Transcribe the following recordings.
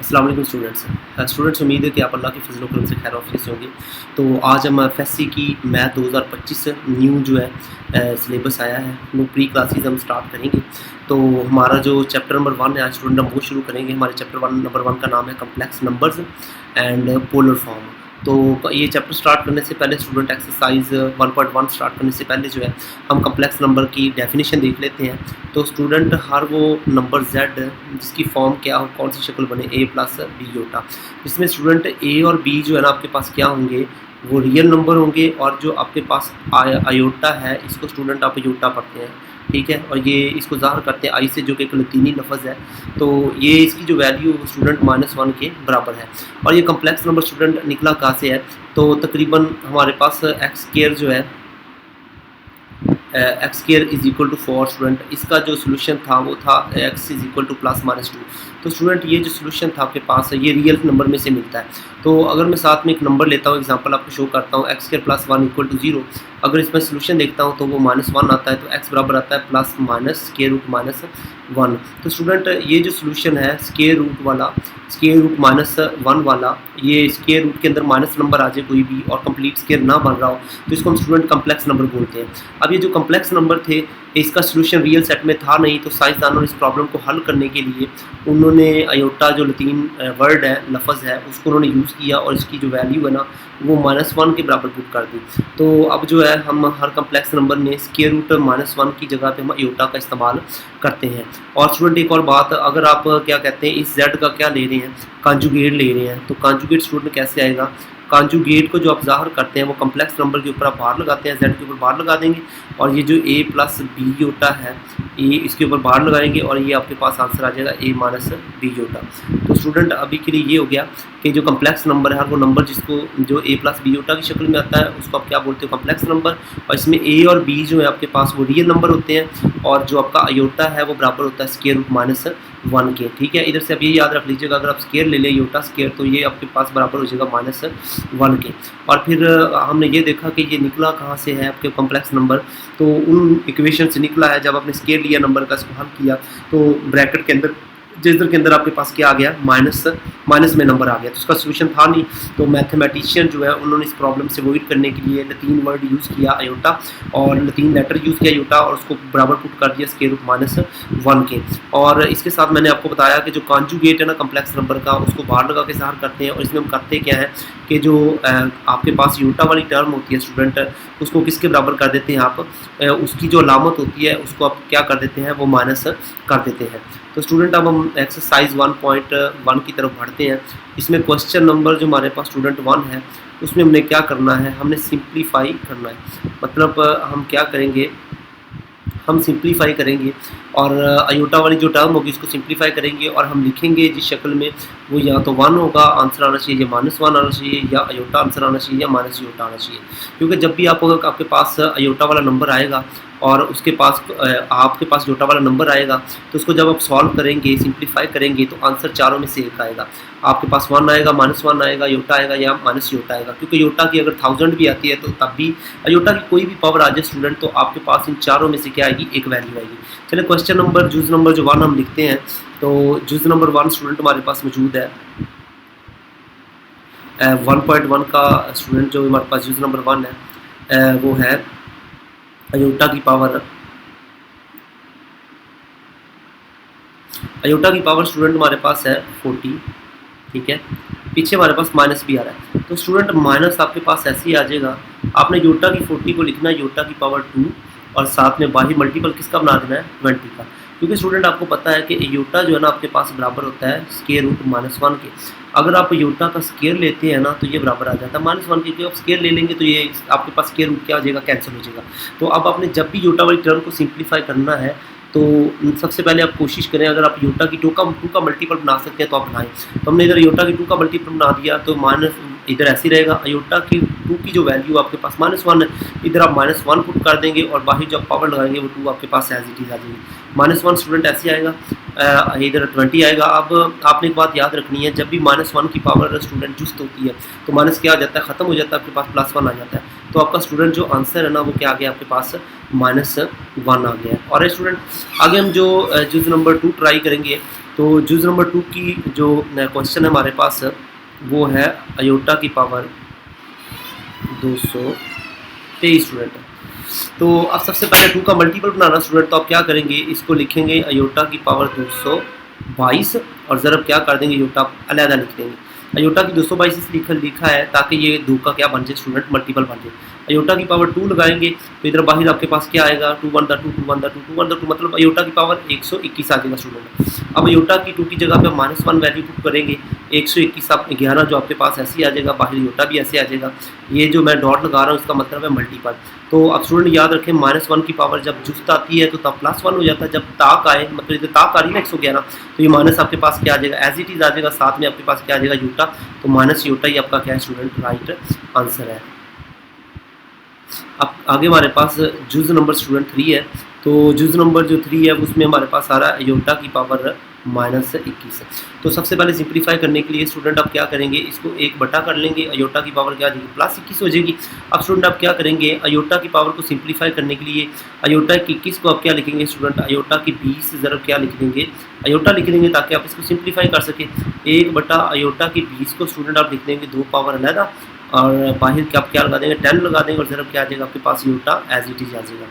अस्सलाम वालेकुम स्टूडेंट्स, उम्मीद है कि आप अल्लाह के फजल करम से खैर ऑफिस से होंगे। तो आज हम एफएससी की मैथ 2025 न्यू जो है सिलेबस आया है, वो प्री क्लासेस हम स्टार्ट करेंगे। तो हमारा जो चैप्टर नंबर 1 है आज स्टूडेंट हम वो शुरू करेंगे। हमारे चैप्टर नंबर 1 का नाम है complex numbers and polar form. तो ये चैप्टर स्टार्ट करने से पहले स्टूडेंट एक्सरसाइज 1.1 स्टार्ट करने से पहले जो है हम कम्प्लेक्स नंबर की डेफिनेशन देख लेते हैं। तो स्टूडेंट हर वो नंबर z जिसकी फॉर्म क्या हो, कौन सी शक्ल बने, a प्लस बी योटा, जिसमें स्टूडेंट a और b जो है ना आपके पास क्या होंगे, वो रियल नंबर होंगे। और जो आपके पास आयोटा है इसको स्टूडेंट आप योटा पढ़ते हैं, ठीक है। और ये इसको ज़ाहिर करते हैं आई से, जो कि एक लतीनी लफ्ज़ है। तो ये इसकी जो वैल्यू स्टूडेंट -1 के बराबर है। और ये कम्प्लेक्स नंबर स्टूडेंट निकला कहाँ से है, तो तकरीबन हमारे पास एक्स स्क्वायर जो है x square is equal to 4 student. इसका जो सोल्यूशन था वो था x इज इक्वल टू +-2। तो स्टूडेंट ये जो सोल्यूशन था आपके पास ये रियल नंबर में से मिलता है। तो अगर मैं साथ में एक नंबर लेता हूँ, एग्जांपल आपको शो करता हूँ, x² + 1 = 0। अगर इसमें सोल्यूशन देखता हूँ तो वो -1 आता है, तो x बराबर आता है +-√-1। तो स्टूडेंट ये जो सोल्यूशन है स्क्वायर रूट वाला, स्क्वायर रूट -1 वाला, ये स्क्वायर रूट के अंदर माइनस नंबर आ जाए कोई भी और कंप्लीट स्क्वायर ना बन रहा हो, तो इसको हम स्टूडेंट कम्प्लेक्स नंबर बोलते हैं। अब ये जो कम्प्लेक्स नंबर थे इसका सोल्यूशन रियल सेट में था नहीं, तो साइंसदानों ने इस प्रॉब्लम को हल करने के लिए उन्होंने आयोटा जो लतीन वर्ड है, लफ्ज़ है, उसको उन्होंने यूज़ किया और इसकी जो वैल्यू है ना वो -1 के बराबर पुट कर दी। तो अब जो है हम हर कम्प्लेक्स नंबर में स्क्वायर रूट -1 की जगह पे हम आयोटा का इस्तेमाल करते हैं। और स्टूडेंट एक और बात, अगर आप क्या कहते हैं इस z का क्या ले रहे हैं, कांजुगेट ले रहे हैं, तो कांजुगेट स्टूडेंट कैसे आएगा, कांजुगेट को जो आप ज़ाहिर करते हैं वो कम्प्लेक्स नंबर के ऊपर आप बार लगाते हैं, z के ऊपर बार लगा देंगे, और ये जो a + b योटा है ये इसके ऊपर बार लगाएंगे और ये आपके पास आंसर आ जाएगा a - b योटा। तो स्टूडेंट अभी के लिए ये हो गया कि जो कम्प्लेक्स नंबर है, हर वो नंबर जिसको जो a + b योटा की शक्ल में आता है उसको आप क्या बोलते हो, कम्प्लेक्स नंबर। और इसमें a और b जो है आपके पास वो रियल नंबर होते हैं, और जो आपका आयोटा है वो बराबर होता है स्क्वायर रूट -1 के, ठीक है। इधर से आप ये याद रख लीजिएगा, अगर आप स्क्वायर ले लें योटा स्क्वायर, तो ये आपके पास बराबर हो जाएगा -1 के। और फिर हमने ये देखा कि ये निकला कहाँ से है आपके कम्प्लेक्स नंबर, तो उन इक्वेशन से निकला है। जब आपने स्क्वायर लिया नंबर का, इसको हल किया, तो ब्रैकेट के अंदर जिस के अंदर आपके पास क्या आ गया, माइनस में नंबर आ गया, तो उसका सोल्यूशन था नहीं। तो मैथमेटिशियन जो है उन्होंने इस प्रॉब्लम से अवॉइड करने के लिए लतीन वर्ड यूज़ किया आयोटा, और लतीन लेटर यूज़ किया आयोटा, और उसको बराबर पुट कर दिया स्क्वायर रूट -1 के। और इसके साथ मैंने आपको बताया कि जो कॉन्जुगेट है ना कम्प्लेक्स नंबर का, उसको बाहर लगा के ज़ाहिर करते हैं। और इसमें हम करते क्या है कि जो आपके पास योटा वाली टर्म होती है स्टूडेंट, उसको किसके बराबर कर देते हैं आप, उसकी जो अलामत होती है उसको आप क्या कर देते हैं, वो माइनस कर देते हैं। तो स्टूडेंट अब हम एक्सरसाइज 1.1 की तरफ बढ़ते हैं। इसमें क्वेश्चन नंबर जो हमारे पास स्टूडेंट 1 है उसमें हमने क्या करना है, हमने सिंप्लीफाई करना है। मतलब हम क्या करेंगे, हम सिंप्लीफाई करेंगे और आयोटा वाली जो टर्म होगी इसको सिंप्लीफाई करेंगे, और हम लिखेंगे जिस शक्ल में, वो या तो 1 होगा आंसर आना चाहिए, या -1 आना चाहिए, या आयोटा आंसर आना चाहिए, या माइनस योटा आना चाहिए। क्योंकि जब भी आपके पास आयोटा वाला नंबर आएगा और उसके पास आपके पास योटा वाला नंबर आएगा, तो उसको जब आप सॉल्व करेंगे, सिंप्लीफाई करेंगे, तो आंसर चारों में से एक आएगा। आपके पास 1 आएगा, -1 आएगा, योटा आएगा, या माइनस योटा आएगा। क्योंकि योटा की अगर 1000 भी आती है तो तब भी योटा की कोई भी पावर आ जाए स्टूडेंट, तो आपके पास इन चारों में से क्या आएगी, एक वैल्यू आएगी। चलिए क्वेश्चन नंबर जुज़ नंबर जो 1 हम लिखते हैं, तो जुज़ नंबर 1 स्टूडेंट हमारे पास मौजूद है। 1.1 का स्टूडेंट जो हमारे पास जुज़ नंबर 1 है वो है आयोटा की पावर स्टूडेंट हमारे पास है 40, ठीक है। पीछे हमारे पास माइनस भी आ रहा है, तो स्टूडेंट माइनस आपके पास ऐसे ही आ जाएगा। आपने योटा की 40 को लिखना है योटा की पावर 2, और साथ में बाहर मल्टीपल किसका बना देना है, 20 का। क्योंकि स्टूडेंट आपको पता है कि योटा जो है ना आपके पास बराबर होता है स्क्वायर रूट -1 के। अगर आप योटा का स्क्वायर लेते हैं ना तो ये बराबर आ जाता है -1 के। आप स्क्वायर ले लेंगे तो ये आपके पास स्क्वायर रूट क्या हो जाएगा, कैंसिल हो जाएगा। तो अब आपने जब भी योटा वाली टर्म को सिंप्लीफाई करना है, तो सबसे पहले आप कोशिश करें, अगर आप योटा की 2 का मल्टीपल बना सकते हैं तो आप बनाएं। तो हमने इधर योटा की 2 का मल्टीपल बना दिया, तो माइनस इधर ऐसे ही रहेगा। योटा की 2 की जो वैल्यू आपके पास -1 है, इधर आप -1 पुट कर देंगे, और बाहर जब पावर लगाएंगे वो 2 आपके पास एज इट इज़ आ जाएगी। -1 स्टूडेंट ऐसे आएगा, इधर 20 आएगा। अब आपने एक बात याद रखनी है, जब भी -1 की पावर स्टूडेंट जुस्त होती है तो माइनस क्या आ जाता है, ख़त्म हो जाता है, आपके पास +1 आ जाता है। तो आपका स्टूडेंट जो आंसर है ना वो क्या आ गया आपके पास, -1 आ गया है। और स्टूडेंट आगे हम जो जुज़ नंबर 2 ट्राई करेंगे, तो जुज़ नंबर 2 की जो क्वेश्चन है हमारे पास वो है अयोटा की पावर 223 स्टूडेंट। तो अब सबसे पहले 2 का मल्टीपल बनाना स्टूडेंट, तो आप क्या करेंगे, इसको लिखेंगे अयोटा की पावर 222 और ज़रब क्या कर देंगे, अयोटा अलहदा लिख देंगे। अयोटा की 222 इसलिए लिखा है ताकि ये 2 का क्या बन जाए स्टूडेंट, मल्टीपल बन जाए। अयोटा की पावर 2 लगाएंगे तो इधर बाहर आपके पास क्या आएगा, 2 1 2 2 1 2 2 1 2, मतलब अयोटा की पावर 121 आ जाएगा स्टूडेंट। अब अयोटा की 2 की जगह पे -1 वैल्यू पुट करेंगे, 121 आप 11 जो आपके पास ऐसे ही आ जाएगा, बाहर अयोटा भी ऐसे आ जाएगा। ये जो मैं डॉट लगा रहा हूँ इसका मतलब है मल्टीपल। तो अब स्टूडेंट याद रखें -1 की पावर जब जुफ्त आती है तो तब +1 हो जाता है, जब ताक आए मतलब इधर ताक आ रही है ना 111, तो ये माइनस आपके पास क्या आ जाएगा, एज इट इज़ आ जाएगा, साथ में आपके पास क्या आ जाएगा, यूटा, तो माइनस यूटा ही आपका क्या है स्टूडेंट, राइट आंसर है। अब आगे हमारे पास जुज़ नंबर स्टूडेंट 3 है। तो जुज़ नंबर जो 3 है उसमें हमारे पास आ रहा है अयोटा की पावर -21। तो सबसे पहले सिंप्लीफाई करने के लिए स्टूडेंट आप क्या करेंगे, इसको 1 बटा कर लेंगे, अयोटा की पावर क्या आ जाएगी, +21 हो जाएगी। अब स्टूडेंट आप क्या करेंगे, अयोटा की पावर को सिंप्लीफाई करने के लिए अयोटा की 21 को आप क्या लिखेंगे स्टूडेंट, अयोटा की 20 ज़रब क्या लिख देंगे, अयोटा लिख देंगे ताकि आप इसको सिंप्लीफाई कर सकें। 1 बटा अयोटा की 20 को स्टूडेंट आप लिख देंगे 2 पावर अलहदा और बाहर क्या आप क्या लगा देंगे, 10 लगा देंगे और ज़रब क्या आ जाएगा आपके पास, यूटा एज इट इज़ आ जाएगा।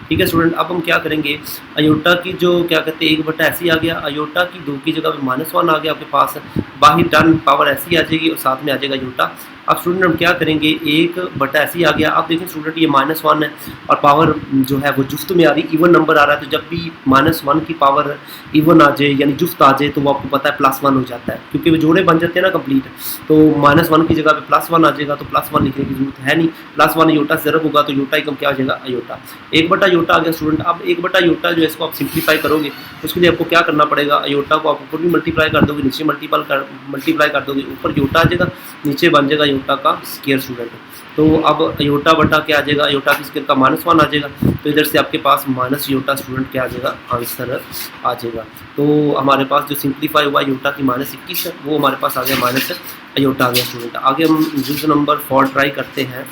ठीक है स्टूडेंट, अब हम क्या करेंगे, अयोटा की जो क्या कहते हैं 1 बटा ऐसी आ गया, अयोटा की 2 की जगह पे -1 आ गया आपके पास, बाहर 10 पावर ऐसी आ जाएगी और साथ में आ जाएगा यूटा। अब स्टूडेंट हम क्या करेंगे, 1 बटा ऐसी आ गया। अब देखें स्टूडेंट ये -1 है और पावर जो है वो जुफ्त में आ रही, इवन नंबर आ रहा है, तो जब भी -1 की पावर इवन आ जाए यानी जुफ्त आ जाए तो वो आपको पता है +1 हो जाता है, क्योंकि वो जोड़े बन जाते हैं ना कंप्लीट। तो -1 की जगह पे +1 आ जाएगा, तो +1 लिखने की जरूरत है नहीं, +1 योटा से ज़रब होगा तो योटा ही कम क्या आ जाएगा, अयोटा। 1 बटा योटा आ गया स्टूडेंट। अब 1 बटा योटा जो है इसको आप सिंप्लीफाई करोगे, उसके लिए आपको क्या करना पड़ेगा, अयोटा को आप ऊपर भी मल्टीप्लाई कर दोगे, नीचे मल्टीप्लाई कर दोगे, ऊपर योटा आ जाएगा, नीचे बन जाएगा योटा का स्क्वायर स्टूडेंट। तो अब अयोटा बटा क्या आ जाएगा, अयोटा की स्क्वायर का -1 आ जाएगा, तो इधर से आपके पास माइनस योटा स्टूडेंट क्या आ जाएगा, आंसर आ जाएगा। तो हमारे पास जो सिंप्लीफाई हुआ योटा की -21 है वो हमारे पास आ गया माइनस अयोटा आ गया स्टूडेंट। आगे हम जुज़ नंबर 4 ट्राई करते हैं।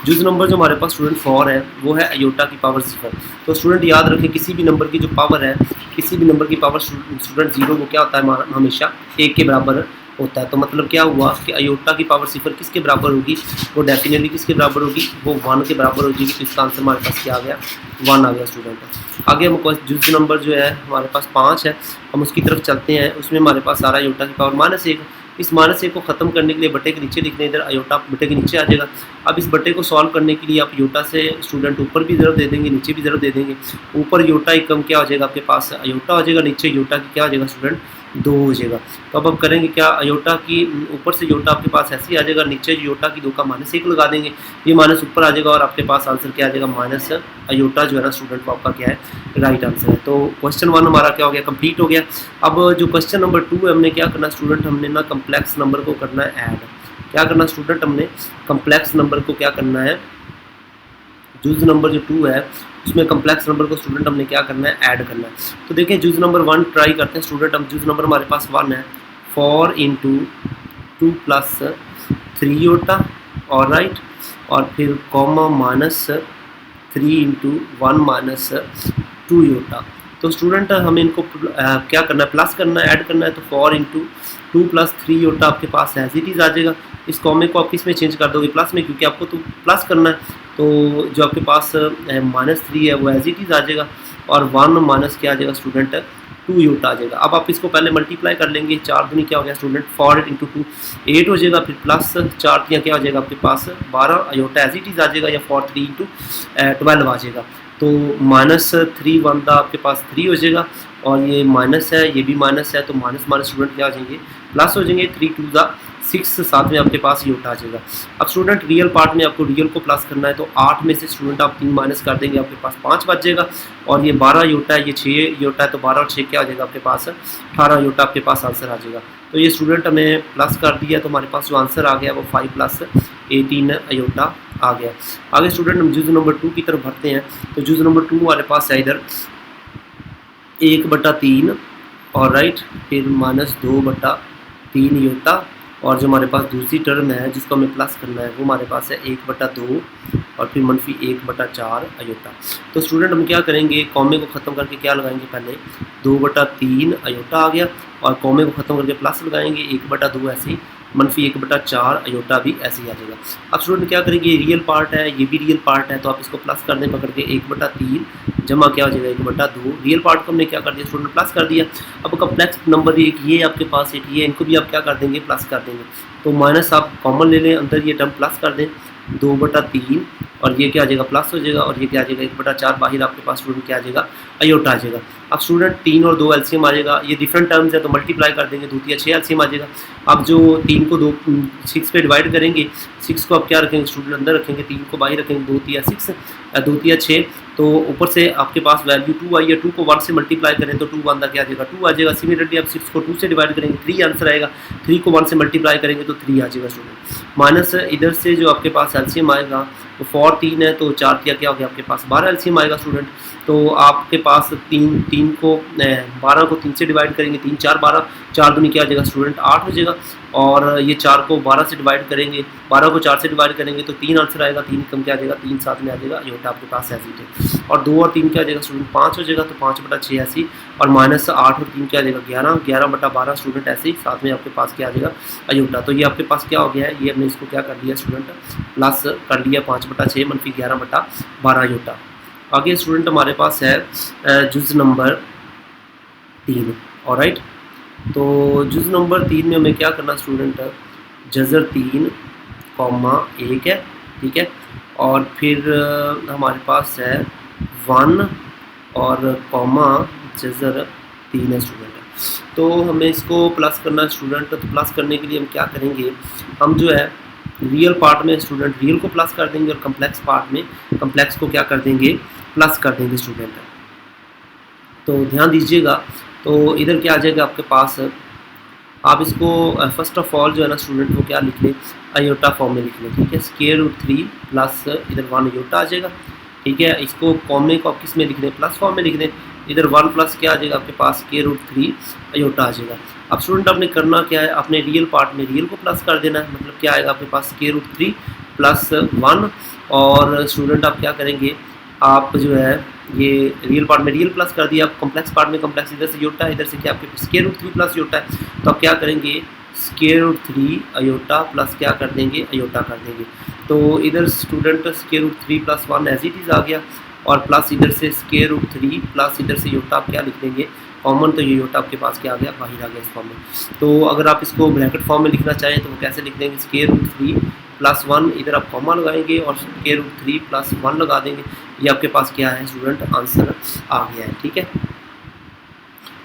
जुज़ नंबर जो हमारे पास स्टूडेंट 4 है वो है अयोटा की पावर 0। तो स्टूडेंट याद रखें किसी भी नंबर की जो पावर है, किसी भी नंबर की पावर स्टूडेंट 0 वो क्या होता है, हमेशा 1 के बराबर होता है। तो मतलब क्या हुआ कि अयोटा की पावर 0 किसके बराबर होगी, वो डेफिनेटली किसके बराबर होगी, वो 1 के बराबर हो जाएगी। तो इसका आंसर हमारे पास क्या आ गया, 1 आ गया स्टूडेंट। आगे हम जुज़ नंबर जो है हमारे पास 5 है, हम उसकी तरफ चलते हैं। उसमें हमारे पास सारा अयोटा की पावर -1। इस -1 को ख़त्म करने के लिए बटे के नीचे लिखने, इधर अयोटा बटे के नीचे आ जाएगा। अब इस बटे को सॉल्व करने के लिए आप योटा से स्टूडेंट ऊपर भी ज़रूर दे देंगे, नीचे भी ज़रूर दे देंगे। ऊपर योटा ही कम क्या हो जाएगा आपके पास, अयोटा हो जाएगा, नीचे योटा की क्या हो जाएगा स्टूडेंट, 2 हो जाएगा। तो अब हम करेंगे क्या, अयोटा की ऊपर से योटा आपके पास ऐसे ही आ जाएगा, नीचे योटा की 2 का -1 लगा देंगे, ये माइनस ऊपर आ जाएगा और आपके पास आंसर क्या आ जाएगा, माइनस अयोटा जो है ना स्टूडेंट वो आपका क्या है, राइट आंसर है। तो क्वेश्चन 1 हमारा क्या हो गया, कंप्लीट हो गया। अब जो क्वेश्चन नंबर 2 है हमने क्या करना स्टूडेंट, हमने ना कम्प्लेक्स नंबर को करना है ऐड। क्या करना स्टूडेंट, हमने कम्प्लेक्स नंबर को क्या करना है, जुज़ नंबर जो 2 है उसमें कम्प्लेक्स नंबर को स्टूडेंट हमने क्या करना है, ऐड करना है। तो देखें जुज़ नंबर 1 ट्राई करते हैं स्टूडेंट। हम जुज़ नंबर हमारे पास 1 है, 4 × 2 + 3 योटा और राइट, और फिर कॉमा -3 × 1 - 2 योटा। तो स्टूडेंट हमें इनको क्या करना है, प्लस करना है, ऐड करना है। तो 4 × 2 + 3 योटा आपके पास एज इट इज़ आ जाएगा। इस कॉमे को आप किस में चेंज कर दोगे, प्लस में, क्योंकि आपको तो प्लस करना है। तो जो आपके पास -3 है वो एज इट इज़ आ जाएगा और 1 माइनस क्या आ जाएगा स्टूडेंट, 2 योटा आ जाएगा। अब आप इसको पहले मल्टीप्लाई कर लेंगे, 4 दूनी क्या हो गया स्टूडेंट, 4 × 2 8 हो जाएगा, फिर प्लस 4 दिया क्या हो जाएगा आपके पास 12 योटा एज इट इज़ आ जाएगा, या 4 3 × 12 आ जाएगा। तो -3 1 आपके पास 3 हो जाएगा और ये माइनस है, ये भी माइनस है, तो माइनस स्टूडेंट क्या हो जाएंगे, प्लस हो जाएंगे। 3 2 6 साथ में आपके पास योटा आ जाएगा। अब स्टूडेंट रियल पार्ट में आपको रियल को प्लस करना है, तो 8 में से स्टूडेंट आप 3 माइनस कर देंगे, आपके पास 5 बच जाएगा। और ये 12 योटा है, ये 6 योटा है, तो 12 और 6 क्या आ जाएगा आपके पास, 18 योटा आपके पास आंसर आ जाएगा। तो ये स्टूडेंट हमने प्लस कर दिया, तो हमारे पास जो आंसर आ गया वो 5 + 18 योटा आ गया। आगे स्टूडेंट हम जुज़ नंबर 2 की तरफ बढ़ते हैं। तो जुज़ नंबर 2 हमारे पास है इधर 1/3 और राइट, फिर -2/3 योटा और जो हमारे पास दूसरी टर्म है जिसको हमें प्लस करना है वो हमारे पास है 1/2 और फिर -1/4 अयोटा। तो स्टूडेंट हम क्या करेंगे, कॉमे को ख़त्म करके क्या लगाएंगे, पहले 2/3 अयोटा आ गया और कॉमे को ख़त्म करके प्लस लगाएंगे 1/2 ऐसे ही, -1/4 अयोटा भी ऐसे ही आ जाएगा। अब स्टूडेंट क्या करेंगे, ये रियल पार्ट है ये भी रियल पार्ट है, तो आप इसको प्लस कर दें पकड़ के 1/3 जमा क्या हो जाएगा 1/2। रियल पार्ट को हमने क्या कर दिया स्टूडेंट, प्लस कर दिया। अब कम्प्लेक्स नंबर एक ये आपके पास एक ये, इनको भी आप क्या कर देंगे, प्लस कर देंगे। तो माइनस आप कॉमन ले लें, अंदर ये टर्म प्लस कर दें 2/3 और ये क्या आ जाएगा प्लस हो जाएगा और ये क्या आ जाएगा 1/4, बाहर आपके पास स्टूडेंट क्या आ जाएगा, अयोटा आ जाएगा। अब स्टूडेंट 3 और 2 एलसीएम आ जाएगा, ये डिफरेंट टर्म्स है तो मल्टीप्लाई कर देंगे, 2 3 6 एलसीएम आ जाएगा। अब जो 3 को 6 पे डिवाइड करेंगे, 6 को आप क्या रखेंगे स्टूडेंट अंदर रखेंगे, 3 को बाहर रखेंगे, 2 3 6 2 3 6, तो ऊपर से आपके पास वैल्यू 2 आई है, 2 को 1 से मल्टीप्लाई करें तो 2 1 क्या आ जाएगा 2 आ जाएगा। सिमिलरली आप 6 को 2 से डिवाइड करेंगे 3 आंसर आएगा, 3 को 1 से मल्टीप्लाई करेंगे तो 3 आ जाएगा स्टूडेंट। माइनस इधर से जो आपके पास एलसीएम आएगा तो 4 3 है तो 4 क्या हो गया आपके पास 12 एलसीएम आएगा स्टूडेंट। तो आपके पास 3 को 12 को 3 से डिवाइड करेंगे, 3 4 12, 4 दूनी क्या आ जाएगा स्टूडेंट 8 हो जाएगा। और ये 4 को 12 से डिवाइड करेंगे, 12 को 4 से डिवाइड करेंगे तो 3 आंसर आएगा, 3 कम क्या आ जाएगा 3 साथ में आ जाएगा, अयोटा आपके पास ऐसे ही। और 2 और 3 क्या आ जाएगा स्टूडेंट 5 हो जाएगा, तो 5/6 ऐसे ही। और -8 और 3 क्या आ जाएगा 11, 11/12 स्टूडेंट ऐसे ही, साथ में आपके पास क्या आ जाएगा अयोटा। तो ये आपके पास क्या हो गया है, ये हमने इसको क्या कर लिया स्टूडेंट प्लस कर लिया 5/6 -11/12 अयोटा। आगे स्टूडेंट हमारे पास है जुज नंबर 3। ऑलराइट, तो जुज नंबर 3 में हमें क्या करना स्टूडेंट, जज़र 3 कॉमा 1 है, ठीक है। और फिर हमारे पास है 1 और कॉमा जज़र 3 है स्टूडेंट। तो हमें इसको प्लस करना है स्टूडेंट, तो प्लस करने के लिए हम क्या करेंगे, हम जो है रियल पार्ट में स्टूडेंट रियल को प्लस कर देंगे और कम्प्लेक्स पार्ट में कम्प्लेक्स को क्या कर देंगे, प्लस कर देंगे स्टूडेंट। तो ध्यान दीजिएगा, तो इधर क्या आ जाएगा आपके पास, आप इसको फर्स्ट ऑफ ऑल जो है ना स्टूडेंट वो क्या लिख लें, अयोटा फॉर्म में लिख लें, ठीक है। √3 प्लस इधर 1 अयोटा आ जाएगा, ठीक है। इसको कॉमे को आप किस में लिख दें, प्लस फॉर्म में लिख दें, इधर 1 प्लस क्या आ जाएगा आपके पास √3 अयोटा आ जाएगा। अब स्टूडेंट आपने करना क्या है, आपने रियल पार्ट में रियल को प्लस कर देना है, मतलब क्या आएगा आपके पास √3 प्लस 1। और स्टूडेंट आप क्या करेंगे, आप जो है ये रियल पार्ट में रियल प्लस कर दिया, आप कम्प्लेक्स पार्ट में कम्प्लेक्स, इधर से योटा इधर से क्या आपके √3 प्लस योटा है, तो आप क्या करेंगे √3 अयोटा प्लस क्या कर देंगे अयोटा कर देंगे। तो इधर student √3 plus 1 as it is आ गया और प्लस इधर से √3 प्लस इधर से योटा आप क्या लिख देंगे कॉमन, तो ये योटा आपके पास क्या आ गया बाहर आ गया इस फॉर्म में। तो अगर आप इसको ब्रैकेट फॉर्म में लिखना चाहें तो वो कैसे लिख देंगे, √3 प्लस 1 इधर आप कॉमा लगाएंगे और √3 प्लस 1 लगा देंगे, ये आपके पास क्या है स्टूडेंट आंसर आ गया है, ठीक है।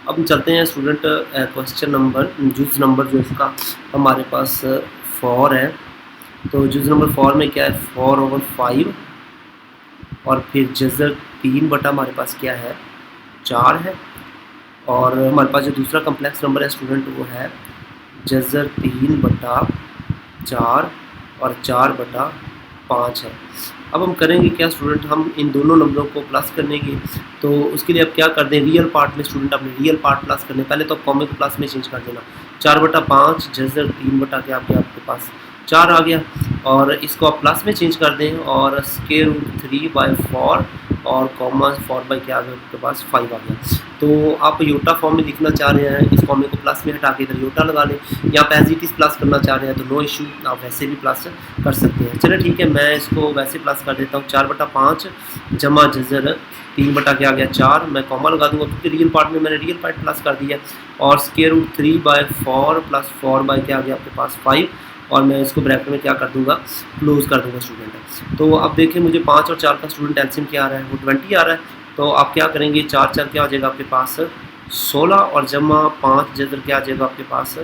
अब हम चलते हैं स्टूडेंट क्वेश्चन नंबर जुज नंबर जो इसका हमारे पास 4 है। तो जुज नंबर 4 में क्या है 4/5 और फिर जज़र 3 हमारे पास क्या है 4 है। और हमारे पास जो दूसरा कम्प्लेक्स नंबर है स्टूडेंट वो है जज़र 3/4 और 4/5 है। अब हम करेंगे क्या स्टूडेंट, हम इन दोनों नंबरों को प्लस करेंगे। तो उसके लिए आप क्या कर दें, रियल पार्ट में स्टूडेंट अपने रियल पार्ट प्लस करने, पहले तो कॉमे को प्लस में चेंज कर देना। 4/5 जज़र 3 क्या आपके पास 4 आ गया और इसको आप प्लस में चेंज कर दें और √3/4 और कॉमा 4 क्या आ गया आपके पास 5 आ गया। तो आप योटा फॉर्म में लिखना चाह रहे हैं, इस कॉमे को प्लस में हटा के इधर योटा लगा लें, या आप एज इट इज़ प्लस करना चाह रहे हैं तो नो इशू, आप वैसे भी प्लस कर सकते हैं। चलो ठीक है, मैं इसको वैसे प्लस कर देता हूँ। 4/5 जमा जज़र 3 क्या आ गया 4, मैं कॉमा लगा दूंगा क्योंकि रियल पार्ट में मैंने रियल पार्ट प्लस कर दिया। और √3/4 प्लस 4 क्या आ गया आपके पास 5, और मैं इसको ब्रैकेट में क्या कर दूंगा क्लोज कर दूंगा स्टूडेंट। तो अब देखिए मुझे 5 और 4 का स्टूडेंट एलसीएम क्या आ रहा है, वो 20 आ रहा है। तो आप क्या करेंगे 4 4 क्या आ जाएगा आपके पास 16 और जमा 5 जज़र क्या आ जाएगा आपके पास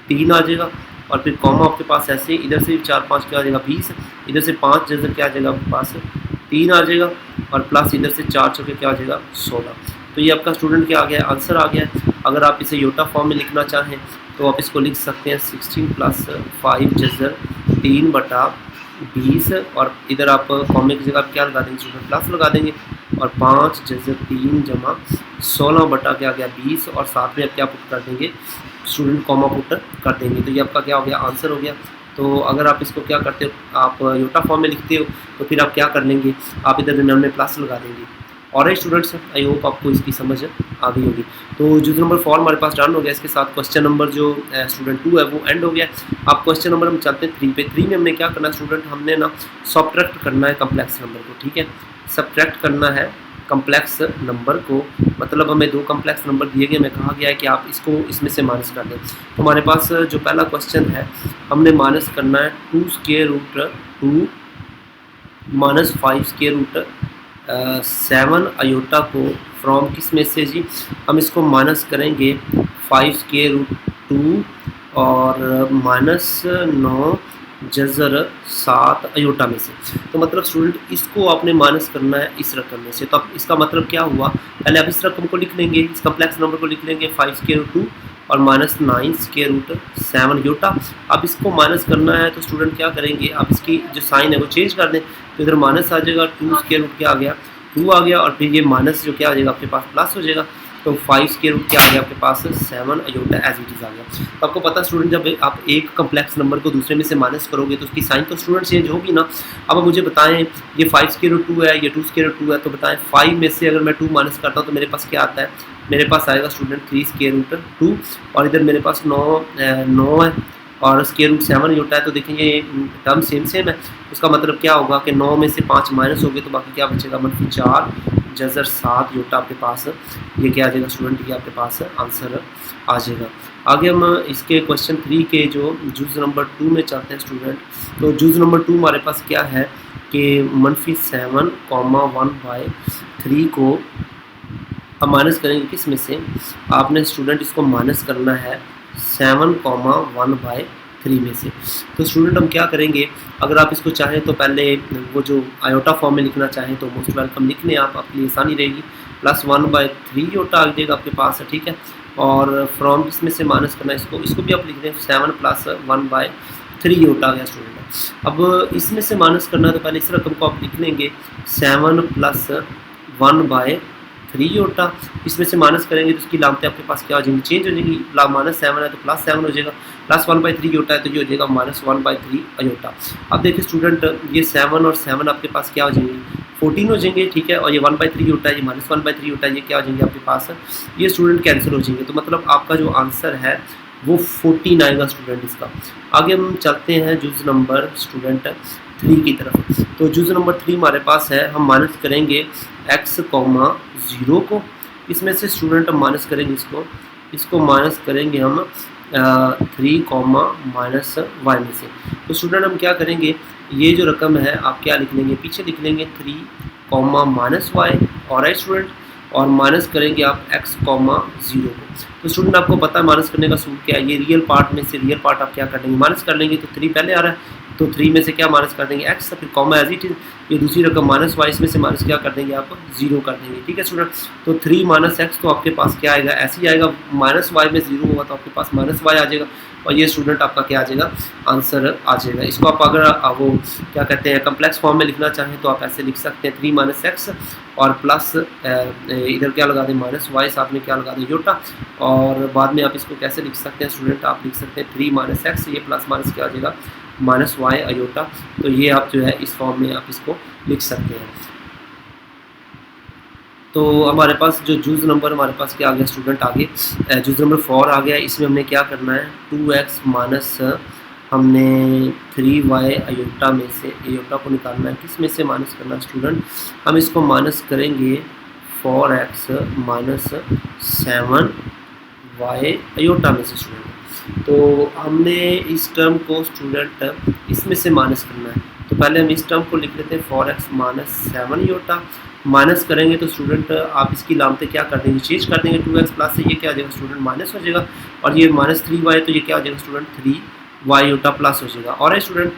3 आ जाएगा। और फिर कॉमा आपके पास ऐसे इधर से 4 5 क्या आ जाएगा 20, इधर से 5 जज़र क्या आ जाएगा आपके पास 3 आ जाएगा और प्लस इधर से 4 चौके क्या आ जाएगा 16। तो ये आपका स्टूडेंट क्या आ गया आंसर आ गया है। अगर आप इसे योटा फॉर्म में लिखना चाहें तो आप इसको लिख सकते हैं 16 + 5 जज़र 3/20 और इधर आप कॉमे की जगह क्या लगा देंगे स्टूडेंट प्लस लगा देंगे और 5 जज़र 3 जमा 16 बटा क्या गया 20 और साथ में अब क्या पुट कर देंगे स्टूडेंट, कॉमा पुट कर देंगे। तो ये आपका क्या हो गया आंसर हो गया। तो अगर आप इसको क्या करते हो, आप योटा फॉर्म में लिखते हो तो फिर आप क्या कर लेंगे, आप इधर दरमियान में प्लस लगा देंगे। और स्टूडेंट्स, आई होप आपको इसकी समझ आ गई होगी। तो जुज़ नंबर 4 हमारे पास डन हो गया। इसके साथ क्वेश्चन नंबर जो स्टूडेंट 2 है वो एंड हो गया। आप क्वेश्चन नंबर हम चलते हैं 3 पे। 3 में हमने क्या करना है स्टूडेंट, हमने ना सब्ट्रैक्ट करना है कम्प्लेक्स नंबर को, ठीक है। सब्ट्रैक्ट करना है कम्प्लेक्स नंबर को, मतलब हमें 2 कम्प्लेक्स नंबर दिए गए, हमें कहा गया है कि आप इसको इसमें से माइनस कर दें। तो हमारे पास जो पहला क्वेश्चन है, हमने माइनस करना है 2 square root 2 minus 5 square root 7 iota को फ्रॉम किस में से जी, हम इसको माइनस करेंगे 5 स्क्वायर रूट 2 और माइनस 9 जज़र 7 अयोटा में से। तो मतलब स्टूडेंट इसको आपने माइनस करना है इस रकम में से। तो अब इसका मतलब क्या हुआ, पहले आप इस रकम को लिख लेंगे, इस कम्प्लेक्स नंबर को लिख लेंगे 5 स्क्वायर रूट 2 और माइनस 9 स्क्वायर रूट 7 अयोटा। अब इसको माइनस करना है तो स्टूडेंट क्या करेंगे, आप इसकी जो साइन है वो चेंज कर दें, तो इधर माइनस आ जाएगा, 2 स्क्वायर रूट क्या आ गया 2 आ गया, और फिर ये माइनस जो क्या आ जाएगा आपके पास प्लस हो जाएगा। तो 5 स्क्वायर रूट क्या आ गया आपके पास 7 अयोटा एज इट इज़ आ गया। तो आपको पता स्टूडेंट, जब आप एक कम्प्लेक्स नंबर को दूसरे में से माइनस करोगे तो उसकी साइन तो स्टूडेंट चेंज होगी ना। अब मुझे बताएं, ये 5 स्क्वायर रूट 2 है, ये 2 स्क्वायर रूट 2 है, तो बताएं 5 में से अगर मैं 2 माइनस करता हूँ तो मेरे पास क्या आता है, मेरे पास आएगा स्टूडेंट 3 स्क्वायर रूट 2 और इधर मेरे पास 9 है और स्क्वायर रूट 7 अयोटा है। तो देखेंगे ये टर्म सेम है। उसका मतलब क्या होगा कि 9 में से 5 माइनस हो गए तो बाकी क्या बचेगा, -4 जज़र 7 योटा आपके पास ये क्या आ जाएगा स्टूडेंट, ये आपके पास आंसर आ जाएगा। आगे हम इसके क्वेश्चन 3 के जो जुज़ नंबर 2 में चलते हैं स्टूडेंट। तो जुज़ नंबर 2 हमारे पास क्या है कि -7, 1/3 को हम माइनस करेंगे किस में से, आपने स्टूडेंट इसको माइनस करना है 7,1/3 में से। तो स्टूडेंट हम क्या करेंगे, अगर आप इसको चाहें तो पहले वो जो आयोटा फॉर्म में लिखना चाहें तो मोस्ट वेलकम लिख लें आप, आपके लिए आसानी रहेगी। +1/3 योटा आ जाएगा आपके पास, ठीक है। और फ्रॉम इसमें से माइनस करना, इसको भी आप लिख दें 7 + 1/3 योटा आ गया स्टूडेंट। अब इसमें से माइनस करना है तो पहले इस रकम को आप लिख लेंगे 7 + 1/3 योटा। इसमें से माइनस करेंगे तो उसकी लामतें आपके पास क्या हो जाएंगी, चेंज हो जाएंगी। -7 है तो +7 हो जाएगा, +1/3 योटा है तो ये हो जाएगा -1/3 अयोटा। अब देखिए स्टूडेंट, ये 7 और 7 आपके पास क्या हो जाएंगे 14 हो जाएंगे, ठीक है। और ये 1/3 योटा है, ये -1/3 योटा है, ये क्या हो जाएंगे आपके पास, ये स्टूडेंट कैंसिल हो जाएंगे। तो मतलब आपका जो आंसर है वो 14 आएगा स्टूडेंट इसका। आगे हम चलते हैं जुज़ नंबर स्टूडेंट 3 की तरफ। तो जुज़ नंबर 3 हमारे पास है, हम माइनस करेंगे x, 0 को। इसमें से स्टूडेंट हम माइनस करेंगे इसको माइनस करेंगे हम 3, -y में से। तो स्टूडेंट हम क्या करेंगे, ये जो रकम है आप क्या लिख लेंगे, पीछे लिख लेंगे 3, -y और स्टूडेंट, और माइनस करेंगे आप x, 0 को। तो स्टूडेंट आपको पता है माइनस करने का सूत्र क्या है, ये रियल पार्ट में से रियल पार्ट आप क्या कर देंगे, माइनस कर लेंगे। तो 3 पहले आ रहा है तो 3 में से क्या माइनस कर देंगे x, फिर कॉमा एज इट इज, ये दूसरी रकम -y, इसमें से माइनस क्या कर देंगे आप 0 कर देंगे, ठीक है स्टूडेंट। तो 3 - x तो आपके पास क्या आएगा, ऐसे ही आएगा, -y में 0 हुआ तो आपके पास -y आ जाएगा, और ये स्टूडेंट आपका क्या आ जाएगा, आंसर आ जाएगा। इसको आप अगर वो क्या कहते हैं कम्प्लेक्स फॉर्म में लिखना चाहें तो आप ऐसे लिख सकते हैं 3 - x और प्लस इधर क्या लगा दें -y, साथ में क्या लगा दें योटा, और बाद में आप इसको कैसे लिख सकते हैं स्टूडेंट, आप लिख सकते हैं 3 - x, ये प्लस माइनस क्या आ जाएगा -y अयोटा। तो ये आप जो है इस फॉर्म में आप इसको लिख सकते हैं। तो हमारे पास जो जुज़ नंबर हमारे पास क्या आ गया स्टूडेंट, आगे जुज़ नंबर 4 आ गया। इसमें हमने क्या करना है 2x माइनस हमने 3y अयोटा में से अयोटा को निकालना है, किस में से माइनस करना है स्टूडेंट, हम इसको माइनस करेंगे 4x - 7y अयोटा में से स्टूडेंट। तो हमने इस टर्म को स्टूडेंट इसमें से माइनस करना है, तो पहले हम इस टर्म को लिख लेते हैं 4x - 7 योटा। माइनस करेंगे तो स्टूडेंट आप इसकी लामतें क्या कर देंगे, चेंज कर देंगे, 2x प्लस से ये क्या आ जाएगा स्टूडेंट माइनस हो जाएगा, और ये -3y तो ये क्या आ जाएगा स्टूडेंट 3y योटा प्लस हो जाएगा। और स्टूडेंट